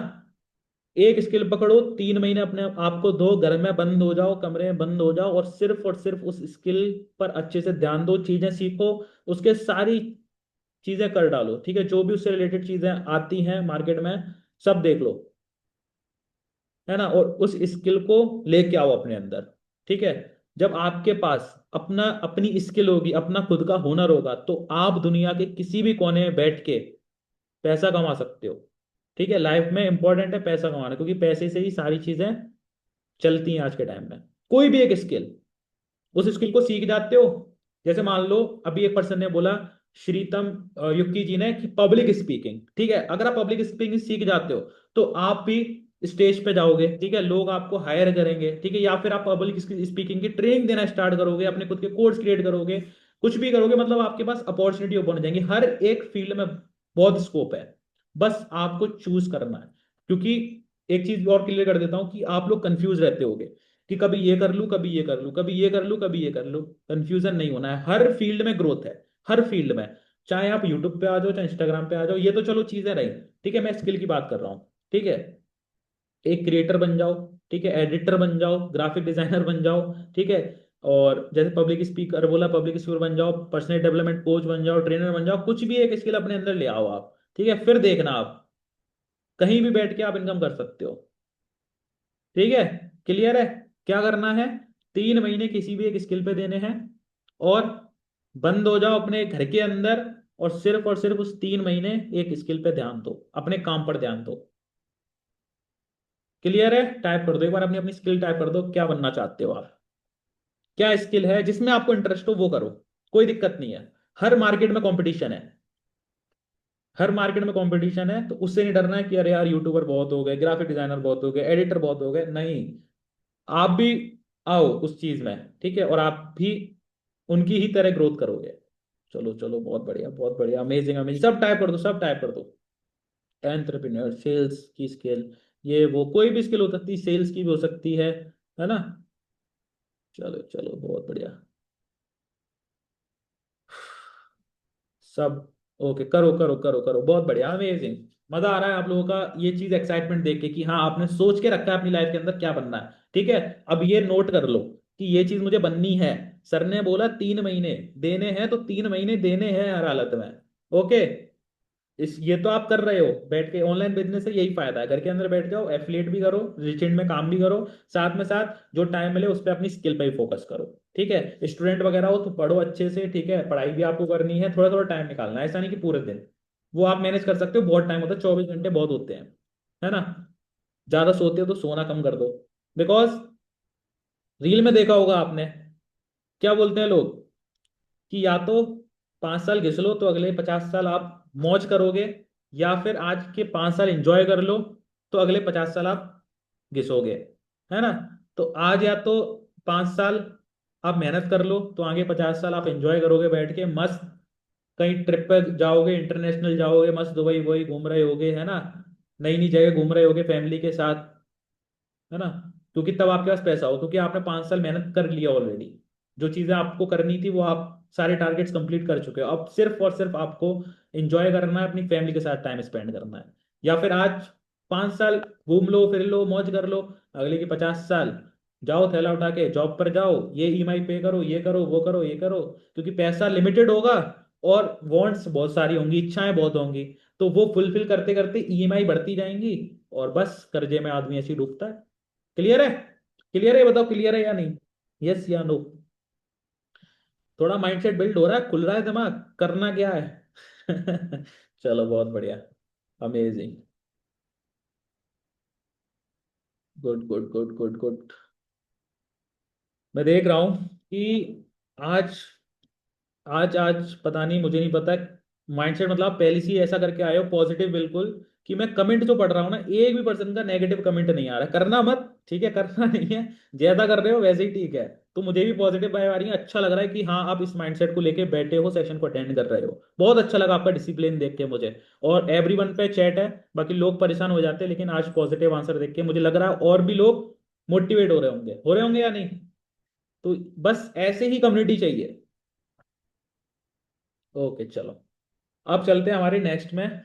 A: एक स्किल पकड़ो, 3 महीने अपने आप को दो, घर में बंद हो जाओ, कमरे में बंद हो जाओ, और सिर्फ उस स्किल पर अच्छे से ध्यान दो, चीजें सीखो, उसके सारी चीजें कर डालो, ठीक है, जो भी उससे रिलेटेड चीजें आती हैं मार्केट में, सब देख लो, है ना। और उस स्किल को लेके आओ अपने अंदर, ठीक है। जब आपके पास अपनी स्किल होगी, अपना खुद का हुनर होगा, तो आप दुनिया के किसी भी कोने में बैठ के पैसा कमा सकते हो, ठीक है। लाइफ में इंपॉर्टेंट है पैसा कमाना, क्योंकि पैसे से ही सारी चीजें चलती हैं आज के टाइम में। कोई भी एक स्किल, उस स्किल को सीख जाते हो। जैसे मान लो, अभी एक पर्सन ने बोला, श्रीतम युक्की जी ने, कि पब्लिक स्पीकिंग, ठीक है, अगर आप पब्लिक स्पीकिंग सीख जाते हो तो आप भी स्टेज पे जाओगे, ठीक है, लोग आपको हायर करेंगे, ठीक है, या फिर आप पब्लिक स्पीकिंग की ट्रेनिंग देना स्टार्ट करोगे, अपने खुद के कोर्स क्रिएट करोगे, कुछ भी करोगे, मतलब आपके पास अपॉर्चुनिटी ओपन हो जाएंगी हर एक फील्ड में, बहुत स्कोप है। बस आपको चूज करना है। क्योंकि एक चीज और क्लियर कर देता हूं कि आप लोग कंफ्यूज रहते होगे कि कभी ये कर लूं, कभी ये कर लूं, कभी ये कर लूं, कभी ये कर लूं। कंफ्यूजन नहीं होना है, हर फील्ड में ग्रोथ है, हर फील्ड में। चाहे आप यूट्यूब पे आ जाओ, चाहे इंस्टाग्राम पे आ जाओ, ये तो चलो चीजें रही। ठीक है, मैं स्किल की बात कर रहा हूँ। ठीक है, एक क्रिएटर बन जाओ, ठीक है, एडिटर बन जाओ, ग्राफिक डिजाइनर बन जाओ, ठीक है, और जैसे पब्लिक स्पीकर बोला, पब्लिक स्पीकर बन जाओ, पर्सनल डेवलपमेंट कोच बन जाओ, ट्रेनर बन जाओ, कुछ भी एक स्किल अपने अंदर ले आओ आप। ठीक है, फिर देखना आप कहीं भी बैठ के आप इनकम कर सकते हो। ठीक है, क्लियर है? क्या करना है, 3 महीने किसी भी एक स्किल पे देने हैं, और बंद हो जाओ अपने घर के अंदर, और सिर्फ उस 3 महीने एक स्किल पे ध्यान दो, अपने काम पर ध्यान दो। क्लियर है? टाइप कर दो एक बार, अपनी अपनी स्किल टाइप कर दो, क्या बनना चाहते हो आप, क्या स्किल है जिसमें आपको इंटरेस्ट हो वो करो। कोई दिक्कत नहीं है, हर मार्केट में कंपटीशन है, हर मार्केट में कंपटीशन है, तो उससे नहीं डरना है कि अरे यार यूट्यूबर बहुत हो गए, ग्राफिक डिजाइनर बहुत हो गए, एडिटर बहुत हो गए, नहीं। आप भी आओ उस चीज में, ठीक है, और आप भी उनकी ही तरह ग्रोथ करोगे। चलो चलो, बहुत बढ़िया, बहुत बढ़िया, अमेजिंग अमेजिंग, सब टाइप कर दो, सब टाइप कर दो। एंटरप्रेन्योर, सेल्स की स्किल, ये वो कोई भी स्किल हो सकती है, सेल्स की भी हो सकती है ना। चलो चलो, बहुत बढ़िया, सब ओके, करो करो करो करो, बहुत बढ़िया, अमेजिंग। मजा आ रहा है आप लोगों का ये चीज, एक्साइटमेंट देख के कि हाँ आपने सोच के रखा है अपनी लाइफ के अंदर क्या बनना है। ठीक है, अब ये नोट कर लो कि ये चीज मुझे बननी है। सर ने बोला 3 महीने देने हैं, तो 3 महीने देने हैं हर हालत में। ओके, इस ये तो आप कर रहे हो बैठ के, ऑनलाइन बिजनेस से यही फायदा है, घर के अंदर बैठ जाओ, एफिलिएट भी करो, रिचेंट में काम भी करो, साथ में साथ जो टाइम मिले उस पर अपनी स्किल पे ही फोकस करो। ठीक है, स्टूडेंट वगैरह हो तो पढ़ो अच्छे से, ठीक है, पढ़ाई भी आपको करनी है, थोड़ा थोड़ा टाइम निकालना है, ऐसा नहीं कि पूरे दिन। वो आप मैनेज कर सकते हो, बहुत टाइम होता है, 24 घंटे बहुत होते हैं, है ना। ज्यादा सोते हो तो सोना कम कर दो, बिकॉज रील में देखा होगा आपने, क्या बोलते हैं लोग, कि या तो 5 साल घिस लो तो अगले 50 साल आप मौज करोगे, या फिर आज के 5 साल एंजॉय कर लो तो अगले 50 साल आप घिसोगे, है ना। तो आज या तो 5 साल आप मेहनत कर लो, तो आगे 50 साल आप एंजॉय करोगे बैठ के मस्त, कहीं ट्रिप पर जाओगे, इंटरनेशनल जाओगे, मस्त दुबई वही घूम रहे होगे, है ना, नई नई जगह घूम रहे होगे फैमिली के साथ, है ना। क्योंकि तब आपके पास पैसा हो, क्योंकि आपने 5 साल मेहनत कर लिया ऑलरेडी, जो चीजें आपको करनी थी वो आप सारे टारगेट्स कंप्लीट कर चुके हो, अब सिर्फ और सिर्फ आपको एंजॉय करना है, अपनी फैमिली के साथ टाइम स्पेंड करना है। या फिर आज 5 साल घूम लो, फिर लो, मौज कर लो, अगले के 50 साल जाओ थैला उठा के जॉब पर जाओ, ये ईएमआई पे करो, ये करो, वो करो, ये करो, क्योंकि पैसा लिमिटेड होगा, और वांट्स बहुत सारी होंगी, इच्छाएं बहुत होंगी, तो वो फुलफिल करते करते ईएमआई बढ़ती जाएंगी, और बस कर्जे में आदमी ऐसे ही डूबता है। क्लियर है? क्लियर है, बताओ क्लियर है या नहीं, यस या नो। थोड़ा माइंडसेट बिल्ड हो रहा है, खुल रहा है दिमाग, करना क्या है। चलो, बहुत बढ़िया, amazing, good good good good good. मैं देख रहा हूं कि आज आज आज पता नहीं, मुझे नहीं पता, माइंडसेट मतलब आप पहले से ही ऐसा करके आए हो पॉजिटिव बिल्कुल, कि मैं कमेंट जो पढ़ रहा हूँ ना, एक भी पर्सन का नेगेटिव कमेंट नहीं आ रहा, करना मत, ठीक है, करना नहीं है, जैसा कर रहे हो वैसे ही ठीक है। तो मुझे भी पॉजिटिव वाइब आ रही है, अच्छा लग रहा है कि हाँ आप इस माइंडसेट को लेके बैठे हो, सेशन को अटेंड कर रहे हो, बहुत अच्छा लगा आपका डिसिप्लिन देख के मुझे। और एवरीवन पे चैट है, बाकी लोग परेशान हो जाते हैं, लेकिन आज पॉजिटिव आंसर देख के मुझे लग रहा है और भी लोग मोटिवेट हो रहे होंगे या नहीं। तो बस ऐसे ही कम्युनिटी चाहिए। ओके चलो, अब चलते हैं हमारे नेक्स्ट में।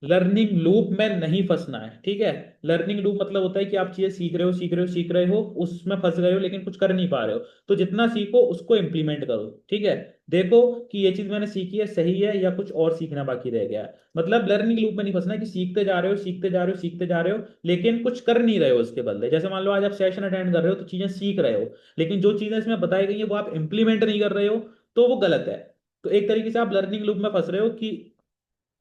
A: लर्निंग लूप में नहीं फंसना है, ठीक है। लर्निंग लूप मतलब होता है कि आप चीजें सीख रहे हो, सीख रहे हो, सीख रहे हो, उसमें फंस गए हो लेकिन कुछ कर नहीं पा रहे हो, तो जितना सीखो उसको इम्प्लीमेंट करो। ठीक है, देखो कि ये चीज मैंने सीखी है सही है या कुछ और सीखना बाकी रह गया है। मतलब लर्निंग लूप में नहीं फंसना है कि सीखते जा रहे हो, सीखते जा रहे हो, सीखते जा रहे हो, लेकिन कुछ कर नहीं रहे हो उसके बदले। जैसे मान लो आज आप सेशन अटेंड कर रहे हो तो चीजें सीख रहे हो, लेकिन जो चीजें इसमें बताई गई है वो आप इंप्लीमेंट नहीं कर रहे हो, तो वो गलत है। तो एक तरीके से आप लर्निंग लूप में फंस रहे हो कि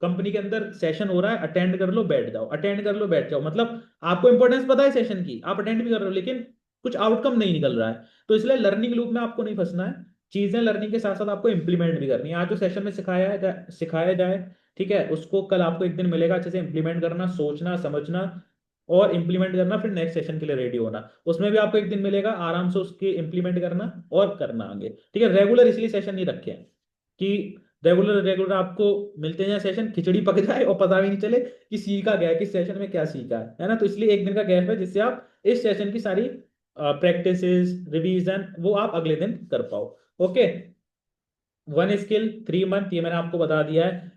A: कंपनी के अंदर सेशन हो रहा है, अटेंड कर लो बैठ जाओ, अटेंड कर लो बैठ जाओ, मतलब आपको इंपॉर्टेंस पता है सेशन की, आप अटेंड भी कर रहे हो, लेकिन कुछ आउटकम नहीं निकल रहा है। तो इसलिए लर्निंग लूप में आपको नहीं फंसना है, चीजें लर्निंग के साथ साथ आपको इंप्लीमेंट भी करनी है। आज जो सेशन में सिखाया जाए, ठीक है, उसको कल आपको एक दिन मिलेगा अच्छे से इंप्लीमेंट करना, सोचना, समझना और इंप्लीमेंट करना, फिर नेक्स्ट सेशन के लिए रेडी होना, उसमें भी आपको एक दिन मिलेगा आराम से उसके इंप्लीमेंट करना और करना आगे। ठीक है, रेगुलर इसलिए सेशन नहीं रखे हैं कि रेगुलर रेगुलर आपको मिलते हैं सेशन, खिचड़ी पक जाए और पता भी नहीं चले कि सीखा गया है, किस सेशन में क्या सीखा है ना। तो इसलिए एक दिन का गैप है जिससे आप इस सेशन की सारी प्रैक्टिसेस, रिवीजन, वो आप अगले दिन कर पाओ। ओके, 1 स्किल 3 मंथ, ये मैंने आपको बता दिया है।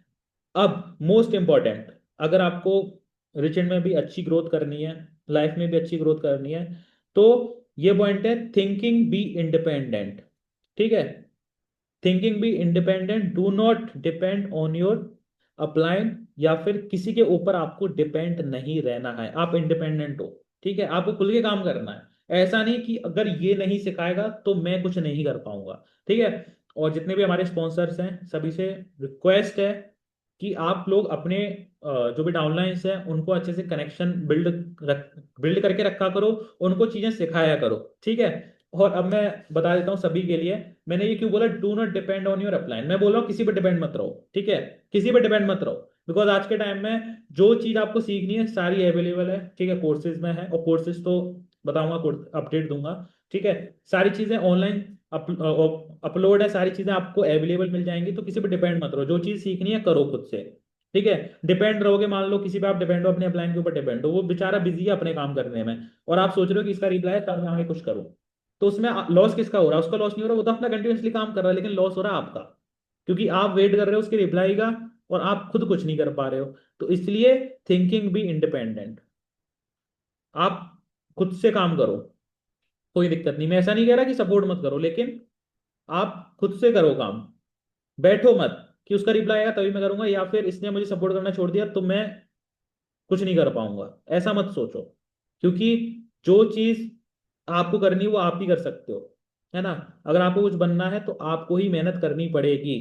A: अब मोस्ट इंपॉर्टेंट, अगर आपको रिचेंट में भी अच्छी ग्रोथ करनी है, लाइफ में भी अच्छी ग्रोथ करनी है, तो ये पॉइंट है, थिंकिंग बी इंडिपेंडेंट। ठीक है, thinking be independent, do not depend on your upline, या फिर किसी के ऊपर आपको डिपेंड नहीं रहना है, आप इंडिपेंडेंट हो। ठीक है, आपको खुल के काम करना है, ऐसा नहीं कि अगर ये नहीं सिखाएगा तो मैं कुछ नहीं कर पाऊंगा। ठीक है, और जितने भी हमारे स्पॉन्सर्स हैं सभी से रिक्वेस्ट है कि आप लोग अपने जो भी डाउनलाइंस है उनको अच्छे से कनेक्शन बिल्ड करके रखा करो, उनको चीजें सिखाया करो। ठीक है, और अब मैं बता देता हूँ सभी के लिए, मैंने ये क्यों बोला do not depend on your upline, मैं बोल रहा हूँ किसी पर डिपेंड मत रहो। ठीक है, किसी पर डिपेंड मत रहो, बिकॉज आज के टाइम में जो चीज आपको सीखनी है सारी अवेलेबल है। ठीक है, कोर्सेज में है, और कोर्सेज तो बताऊंगा, अपडेट दूंगा। ठीक है, सारी चीजें ऑनलाइन अपलोड है, सारी चीजें आपको अवेलेबल मिल जाएंगी, तो किसी पर डिपेंड मत रहो, जो चीज सीखनी है करो खुद से। ठीक है, डिपेंड रहोगे, मान लो किसी पे आप डिपेंड हो, अपने अपलाइन के ऊपर डिपेंड हो, वो बेचारा बिजी है अपने काम करने में, और आप सोच रहे हो कि इसका रिप्लाई तब मैं आगे कुछ करूं, तो उसमें लॉस किसका हो रहा है? उसका लॉस नहीं हो रहा, वो तो अपना कंटिन्यूसली काम कर रहा है, लेकिन लॉस हो रहा है आपका, क्योंकि आप वेट कर रहे हो उसके रिप्लाई का, और आप खुद कुछ नहीं कर पा रहे हो। तो इसलिए थिंकिंग भी इंडिपेंडेंट, आप खुद से काम करो, कोई दिक्कत नहीं, मैं ऐसा नहीं कह रहा कि सपोर्ट मत करो, लेकिन आप खुद से करो काम। बैठो मत कि उसका रिप्लाई आएगा तभी मैं करूंगा, या फिर इसने मुझे सपोर्ट करना छोड़ दिया तो मैं कुछ नहीं कर पाऊंगा, ऐसा मत सोचो। क्योंकि जो चीज आपको करनी है वो आप ही कर सकते हो, है ना। अगर आपको कुछ बनना है तो आपको ही मेहनत करनी पड़ेगी,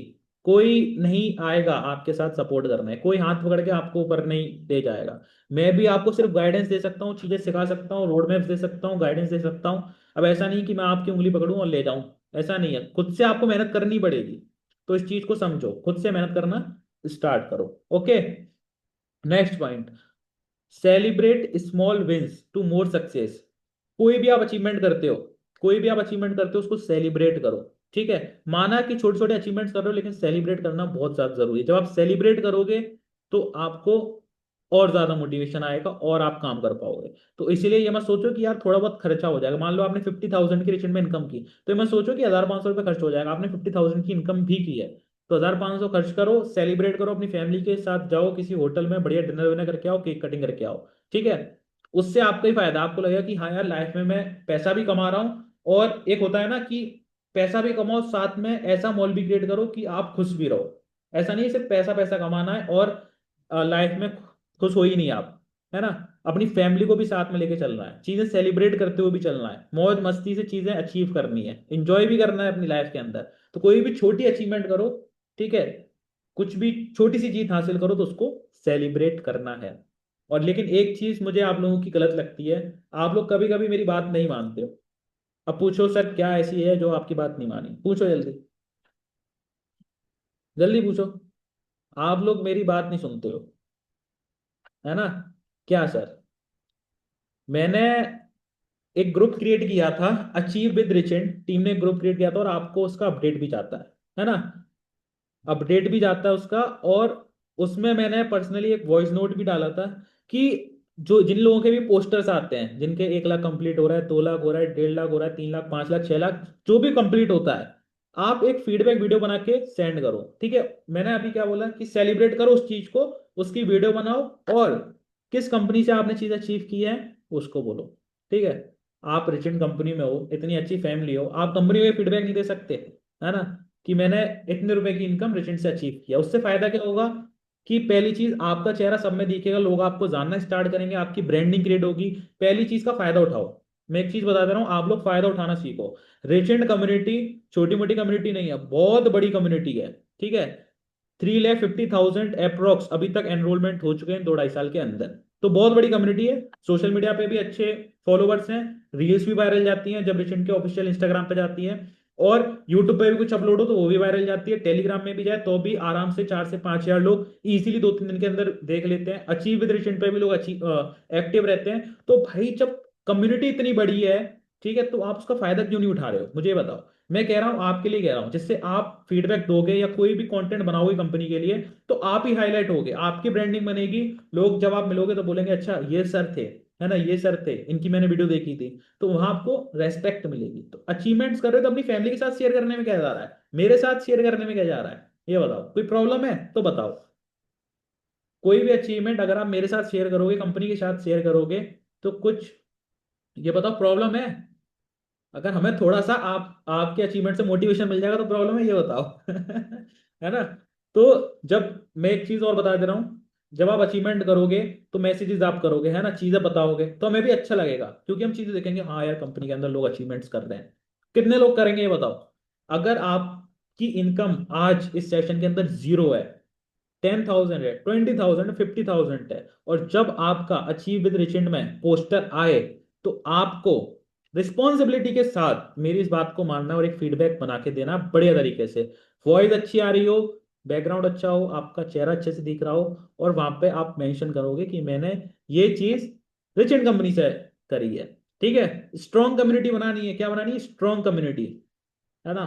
A: कोई नहीं आएगा आपके साथ सपोर्ट करने, कोई हाथ पकड़ के आपको ऊपर नहीं ले जाएगा। मैं भी आपको सिर्फ गाइडेंस दे सकता हूँ, चीजें सिखा सकता हूँ, रोड मैप्स दे सकता हूँ, गाइडेंस दे सकता हूँ। अब ऐसा नहीं कि मैं आपकी उंगली पकड़ूं और ले जाऊं, ऐसा नहीं है, खुद से आपको मेहनत करनी पड़ेगी। तो इस चीज को समझो, खुद से मेहनत करना स्टार्ट करो। Okay, next point, celebrate small wins to more success. कोई भी आप अचीवमेंट करते हो, कोई भी आप अचीवमेंट करते हो उसको सेलिब्रेट करो। ठीक है, माना कि छोटे छोटे अचीवमेंट्स कर रहे हो, लेकिन सेलिब्रेट करना बहुत ज्यादा जरूरी है। जब आप सेलिब्रेट करोगे तो आपको और ज्यादा मोटिवेशन आएगा और आप काम कर पाओगे। तो इसीलिए ये मत सोचो कि यार थोड़ा बहुत खर्चा हो जाएगा, मान लो आपने 50,000 की रिटर्न में इनकम की, तो ये मत सोचो कि 1,500 रुपये खर्च हो जाएगा, आपने 50,000 की इनकम भी की है, तो 1,500 खर्च करो, सेलिब्रेट करो, अपनी फैमिली के साथ जाओ किसी होटल में, बढ़िया डिनर विनर करके आओ, केक कटिंग करके आओ। ठीक है, उससे आपको ही फायदा, आपको लगेगा कि हाँ यार लाइफ में मैं पैसा भी कमा रहा हूँ, और एक होता है ना कि पैसा भी कमाओ साथ में ऐसा मॉल भी क्रिएट करो कि आप खुश भी रहो। ऐसा नहीं सिर्फ पैसा पैसा कमाना है और लाइफ में खुश हो ही नहीं आप, है ना। अपनी फैमिली को भी साथ में लेके चलना है, चीजें सेलिब्रेट करते हुए भी चलना है, मौज मस्ती से चीजें अचीव करनी है, इंजॉय भी करना है अपनी लाइफ के अंदर। तो कोई भी छोटी अचीवमेंट करो, ठीक है, कुछ भी छोटी सी जीत हासिल करो तो उसको सेलिब्रेट करना है। और लेकिन एक चीज मुझे आप लोगों की गलत लगती है, आप लोग कभी कभी मेरी बात नहीं मानते हो। अब पूछो सर क्या ऐसी है जो आपकी बात नहीं मानी, पूछो जल्दी, जल्दी पूछो। आप लोग मेरी बात नहीं सुनते हो, है ना। क्या सर, मैंने एक ग्रुप क्रिएट किया था, अचीव विद रिचेंट टीम ने ग्रुप क्रिएट किया था, और आपको उसका अपडेट भी जाता है ना, अपडेट भी जाता है उसका। और उसमें मैंने पर्सनली एक वॉइस नोट भी डाला था कि जो जिन लोगों के भी पोस्टर्स आते हैं, जिनके 1 लाख कंप्लीट हो रहा है, 2 लाख हो रहा है, 1.5 लाख हो रहा है, 3 लाख, 5 लाख, 6 लाख, जो भी कंप्लीट होता है, आप एक फीडबैक वीडियो बना के सेंड करो। ठीक है, मैंने अभी क्या बोला कि सेलिब्रेट करो उस चीज को, उसकी वीडियो बनाओ, और किस कंपनी से आपने चीज अचीव की है उसको बोलो। ठीक है, आप रिचेंट कंपनी में हो, इतनी अच्छी फैमिली हो, आप कंपनी में फीडबैक नहीं दे सकते, है ना, कि मैंने इतने रुपए की इनकम रिसेंट से अचीव किया। उससे फायदा क्या होगा कि पहली चीज आपका चेहरा सब में दिखेगा, लोग आपको जानना स्टार्ट करेंगे, आपकी ब्रांडिंग क्रिएट होगी। पहली चीज का फायदा उठाओ, मैं एक चीज बता दे रहा हूँ, आप लोग फायदा उठाना सीखो। रिसेंट कम्युनिटी छोटी मोटी कम्युनिटी नहीं है, बहुत बड़ी कम्युनिटी है। ठीक है, 3,50,000 अप्रोक्स अभी तक एनरोलमेंट हो चुके हैं 2-2.5 साल के अंदर, तो बहुत बड़ी कम्युनिटी है। सोशल मीडिया पे भी अच्छे फॉलोवर्स हैं, रील्स भी वायरल जाती हैं जब रिसेंट के ऑफिशियल इंस्टाग्राम पे जाती है, और यूट्यूब पे भी कुछ अपलोड हो तो वो भी वायरल जाती है, टेलीग्राम में भी जाए तो भी आराम से 4 से 5 हजार लोग इजीली 2-3 दिन के अंदर देख लेते हैं। अचीव विद रिसेंट पे भी लोग एक्टिव रहते हैं। तो भाई जब कम्युनिटी इतनी बड़ी है, ठीक है, तो आप उसका फायदा क्यों नहीं उठा रहे हो, मुझे ये बताओ। मैं कह रहा हूं आपके लिए कह रहा हूं, जिससे आप फीडबैक दोगे या कोई भी कंटेंट बनाओगे कंपनी के लिए, तो आप ही हाईलाइट होगे, आपकी ब्रांडिंग बनेगी, लोग जब आप मिलोगे तो बोलेंगे अच्छा ये सर थे, है ना, ये सर थे, इनकी मैंने वीडियो देखी थी। तो वहां आपको रेस्पेक्ट मिलेगी। तो अचीवमेंट्स कर रहे हो तो अपनी फैमिली के साथ शेयर करने में क्या जा रहा है, मेरे साथ शेयर करने में क्या जा रहा है, ये बताओ, कोई प्रॉब्लम है तो बताओ। कोई भी अचीवमेंट अगर आप मेरे साथ शेयर करोगे, कंपनी के साथ शेयर करोगे, तो कुछ, ये बताओ प्रॉब्लम है? अगर हमें थोड़ा सा आपके अचीवमेंट से मोटिवेशन मिल जाएगा तो प्रॉब्लम है, ये बताओ। है ना। तो जब मैं एक चीज और बता दे रहा हूँ, जब आप अचीवमेंट करोगे तो मैसेजेस आप करोगे, है ना, चीजें बताओगे, तो हमें भी अच्छा लगेगा, क्योंकि हम चीजें देखेंगे, हाँ यार कंपनी के अंदर लोग अचीवमेंट्स कर रहे हैं। कितने लोग करेंगे ये बताओ? अगर आपकी इनकम आज इस सेशन के अंदर जीरो है, 10,000 है, 20,000, 50,000 है, और जब आपका अचीव विद रिचेंट में पोस्टर आए, तो आपको रिस्पॉन्सिबिलिटी के साथ मेरी इस बात को मानना और एक फीडबैक बना के देना बढ़िया तरीके से। वॉइस अच्छी आ रही हो, बैकग्राउंड अच्छा हो, आपका चेहरा अच्छे से दिख रहा हो, और वहां पे आप मेंशन करोगे कि मैंने ये चीज रिचेंट कंपनी से करी है। ठीक है। स्ट्रॉन्ग कम्युनिटी बनानी है, क्या बनानी है, स्ट्रॉन्ग कम्युनिटी, है ना।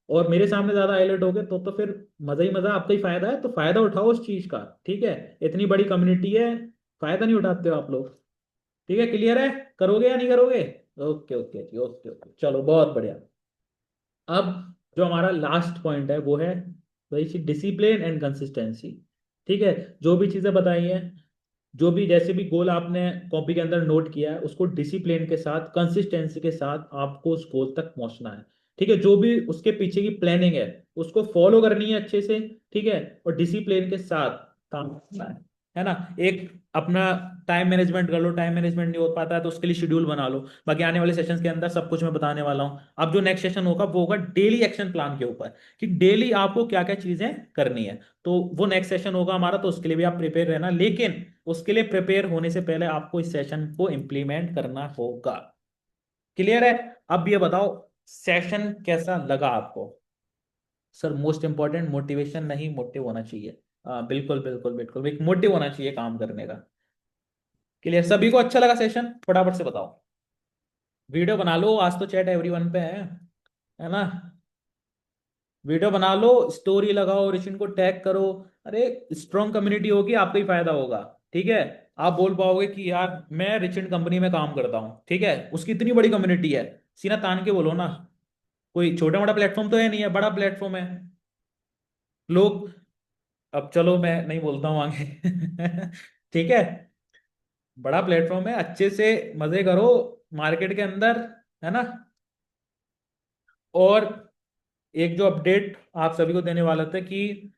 A: और मेरे सामने ज्यादा हाईलाइट हो गए तो फिर मजा ही मजा, आपका ही फायदा है, तो फायदा उठाओ उस चीज का। ठीक है। इतनी बड़ी कम्युनिटी है, फायदा नहीं उठाते हो आप लोग। ठीक है, क्लियर है? करोगे या नहीं करोगे? ओके ओके जी, ओके ओके, चलो बहुत बढ़िया। अब जो हमारा लास्ट पॉइंट है वो है वही डिसिप्लिन एंड कंसिस्टेंसी। ठीक है। जो भी चीजें बताई हैं, जो भी जैसे भी गोल आपने कॉपी के अंदर नोट किया है, उसको डिसिप्लिन के साथ, कंसिस्टेंसी के साथ आपको उस गोल तक पहुंचना है। ठीक है। जो भी उसके पीछे की प्लानिंग है, उसको फॉलो करनी है अच्छे से। ठीक है। और डिसिप्लिन के साथ काम करना है ना। एक अपना टाइम मैनेजमेंट कर लो, टाइम मैनेजमेंट नहीं हो पाता है तो उसके लिए शेड्यूल बना लो। बाकी आने वाले सेशंस के अंदर सब कुछ मैं बताने वाला हूँ। अब जो नेक्स्ट सेशन होगा वो होगा डेली एक्शन प्लान के ऊपर, कि डेली आपको क्या क्या चीजें करनी है। तो वो नेक्स्ट सेशन होगा हमारा, तो उसके लिए भी आप प्रिपेयर रहना, लेकिन उसके लिए प्रिपेयर होने से पहले आपको इस सेशन को इम्प्लीमेंट करना होगा। क्लियर है? अब ये बताओ, सेशन कैसा लगा आपको? सर मोस्ट इंपॉर्टेंट, मोटिवेशन नहीं, मोटिव होना चाहिए। हाँ बिल्कुल बिल्कुल बिल्कुल, एक मोटिव होना चाहिए काम करने का। क्लियर? सभी को अच्छा लगा सेशन? फटाफट से बताओ। वीडियो बना लो, आज तो चैट एवरीवन पे है ना। वीडियो बना लो, स्टोरी लगाओ, ऋषिन को टैग करो। अरे स्ट्रॉन्ग कम्युनिटी होगी, आपको ही फायदा होगा। ठीक है। आप बोल पाओगे कि यार मैं रिचेंट कंपनी में काम करता हूँ, ठीक है, उसकी इतनी बड़ी कम्युनिटी है, सीना तान के बोलो ना। कोई छोटा मोटा प्लेटफॉर्म तो है नहीं है, बड़ा प्लेटफॉर्म है। लोग, अब चलो मैं नहीं बोलता हूँ आगे। ठीक है। बड़ा प्लेटफॉर्म है, अच्छे से मजे करो मार्केट के अंदर, है ना। और एक जो अपडेट आप सभी को देने वाला था कि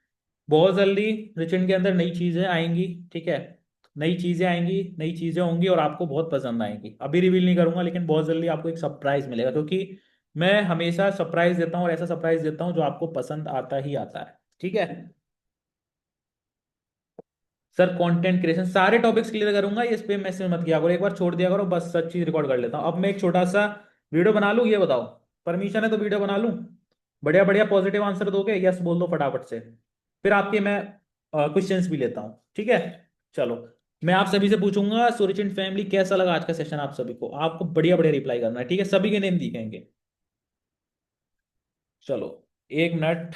A: बहुत जल्दी रिचेंट के अंदर नई चीजें आएंगी। ठीक है। नई चीजें आएंगी, नई चीजें होंगी और आपको बहुत पसंद आएंगी। अभी रिवील नहीं करूंगा, लेकिन बहुत जल्दी आपको एक सरप्राइज मिलेगा, क्योंकि मैं हमेशा सरप्राइज देता हूँ, और ऐसा सरप्राइज देता हूँ जो आपको पसंद आता ही आता है। ठीक है। सर कंटेंट क्रिएशन सारे टॉपिक्स क्लियर करूंगा, इस पे मैसेज मत किया करो, एक बार छोड़ दिया करो, बस सब चीज रिकॉर्ड कर लेता हूँ। अब मैं एक छोटा सा वीडियो बना लूँ, ये बताओ, परमिशन है तो वीडियो बना लूँ? बढ़िया बढ़िया पॉजिटिव आंसर दोगे, यस बोल दो फटाफट से। फिर आपके मैं क्वेश्चंस भी लेता हूँ, ठीक है। चलो, मैं आप सभी से पूछूंगा, सुरचिन फैमिली कैसा लगा आज का सेशन, आप सभी को, आपको बढ़िया बढ़िया रिप्लाई करना है, ठीक है, सभी के नेम दिखेंगे। चलो, 1 मिनट।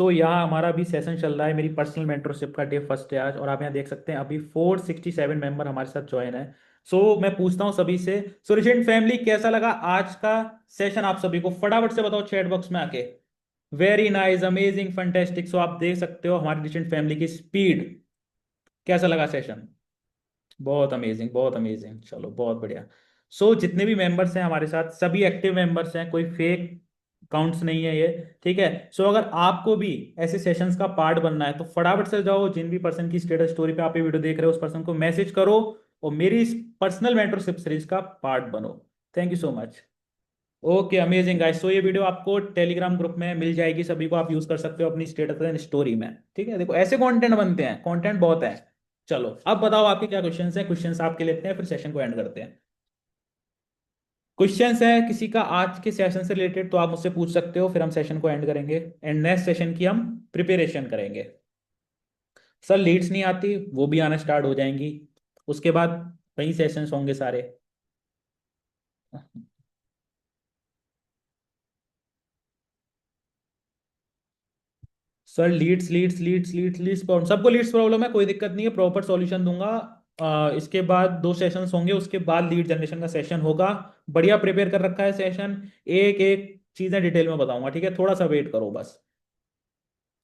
A: यहाँ हमारा अभी सेशन चल रहा है, मेरी पर्सनल मेंटरशिप का डे फर्स्ट है आज, और आप यहाँ देख सकते हैं अभी 467 मेंबर हमारे साथ ज्वाइन है। मैं पूछता हूँ सभी से, रिजेंट फैमिली कैसा लगा आज का सेशन, आप सभी को फटाफट से बताओ चैट बॉक्स में आके। Very nice, amazing, fantastic. आप देख सकते हो हमारी रिजेंट फैमिली की स्पीड। कैसा लगा सेशन? बहुत अमेजिंग, बहुत अमेजिंग, चलो बहुत बढ़िया। जितने भी मेंबर्स हैं हमारे साथ, सभी एक्टिव मेंबर्स हैं, कोई फेक अकाउंट्स नहीं है ये। ठीक है। अगर आपको भी ऐसे सेशंस का पार्ट बनना है तो फटाफट से जाओ, जिन भी पर्सन की स्टेटस स्टोरी पे आप ये वीडियो देख रहे हो उस पर्सन को मैसेज करो, और मेरी इस पर्सनल मेंटरशिप सीरीज का पार्ट बनो। Thank you so much. Okay, amazing guys. ये वीडियो आपको टेलीग्राम ग्रुप में मिल जाएगी, सभी को आप यूज कर सकते हो अपनी स्टेटस एंड स्टोरी में। ठीक है, देखो ऐसे कंटेंट बनते हैं, कंटेंट बहुत है। चलो अब बताओ आपके क्या क्वेश्चंस हैं, क्वेश्चंस आपके लेते हैं, फिर सेशन को एंड करते हैं। क्वेश्चंस है किसी का आज के सेशन से रिलेटेड तो आप मुझसे पूछ सकते हो, फिर हम सेशन को एंड करेंगे, एंड नेक्स्ट सेशन की हम प्रिपरेशन करेंगे। सर लीड्स नहीं आती, वो भी आना स्टार्ट हो जाएंगी, उसके बाद कई सेशंस होंगे सारे। Sir leads leads leads leads leads problem, सबको लीड्स प्रॉब्लम है, कोई दिक्कत नहीं है, प्रॉपर सॉल्यूशन दूंगा। इसके बाद 2 सेशंस होंगे, उसके बाद लीड जनरेशन का सेशन होगा। बढ़िया प्रिपेयर कर रखा है सेशन, एक एक चीजें डिटेल में बताऊंगा, ठीक है, थोड़ा सा वेट करो बस।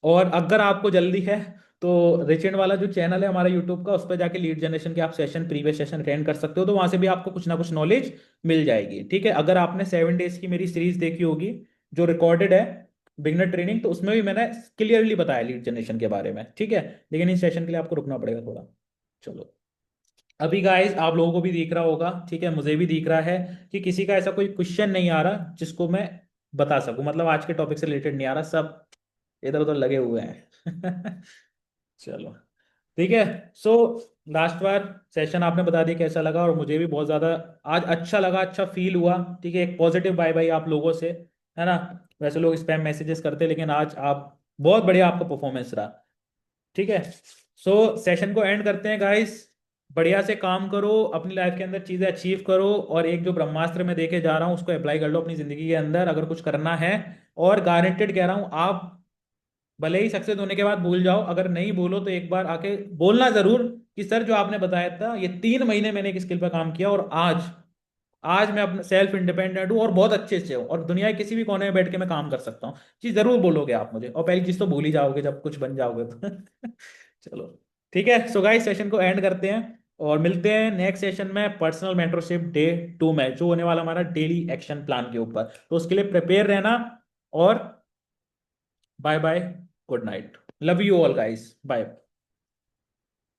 A: और अगर आपको जल्दी है तो रिचेंड वाला जो चैनल है हमारा यूट्यूब का, उस पर जाके लीड जनरेशन के आप सेशन, प्रीवियस सेशन अटेंड कर सकते हो, तो वहां से भी आपको कुछ ना कुछ नॉलेज मिल जाएगी, ठीक है। अगर आपने 7 डेज की मेरी सीरीज देखी होगी जो रिकॉर्डेड है, बिगनर ट्रेनिंग, तो उसमें भी मैंने क्लियरली बताया लीड जनरेशन के बारे में, ठीक है। लेकिन इस सेशन के लिए आपको रुकना पड़ेगा थोड़ा। चलो, अभी गाइस आप लोगों को भी दिख रहा होगा, ठीक है, मुझे भी दिख रहा है कि किसी का ऐसा कोई क्वेश्चन नहीं आ रहा जिसको मैं बता सकूं, मतलब आज के टॉपिक से रिलेटेड नहीं आ रहा, सब इधर उधर लगे हुए हैं। चलो, ठीक है। सो लास्ट बार सेशन आपने बता दिया कैसा लगा, और मुझे भी बहुत ज्यादा आज अच्छा लगा, अच्छा फील हुआ, ठीक है। एक पॉजिटिव बाय बाय आप लोगों से, है ना। वैसे लोग स्पैम मैसेजेस करते, लेकिन आज आप बहुत बढ़िया आपका परफॉर्मेंस रहा, ठीक है। सो सेशन को एंड करते हैं गाइस। बढ़िया से काम करो, अपनी लाइफ के अंदर चीजें अचीव करो, और एक जो ब्रह्मास्त्र मैं देके जा रहा हूँ उसको अप्लाई कर लो अपनी जिंदगी के अंदर, अगर कुछ करना है। और गारंटेड कह रहा हूँ, आप भले ही सक्सेस होने के बाद भूल जाओ, अगर नहीं भूलो तो एक बार आके बोलना जरूर कि सर जो आपने बताया था, ये 3 महीने मैंने एक स्किल पर काम किया, और आज आज मैं अपना सेल्फ इंडिपेंडेंट हूँ और बहुत अच्छे से हूँ, और दुनिया के किसी भी कोने में बैठ के मैं काम कर सकता हूँ। चीज जरूर बोलोगे आप मुझे, और पहली चीज तो भूल ही जाओगे जब कुछ बन जाओगे तो। चलो, ठीक है। सो गाइस सेशन को एंड करते हैं, और मिलते हैं नेक्स्ट सेशन में पर्सनल मेंटरशिप डे 2 में, जो होने वाला हमारा डेली एक्शन प्लान के ऊपर। तो उसके लिए प्रिपेयर रहना, और bye bye, good night, love you all guys, bye.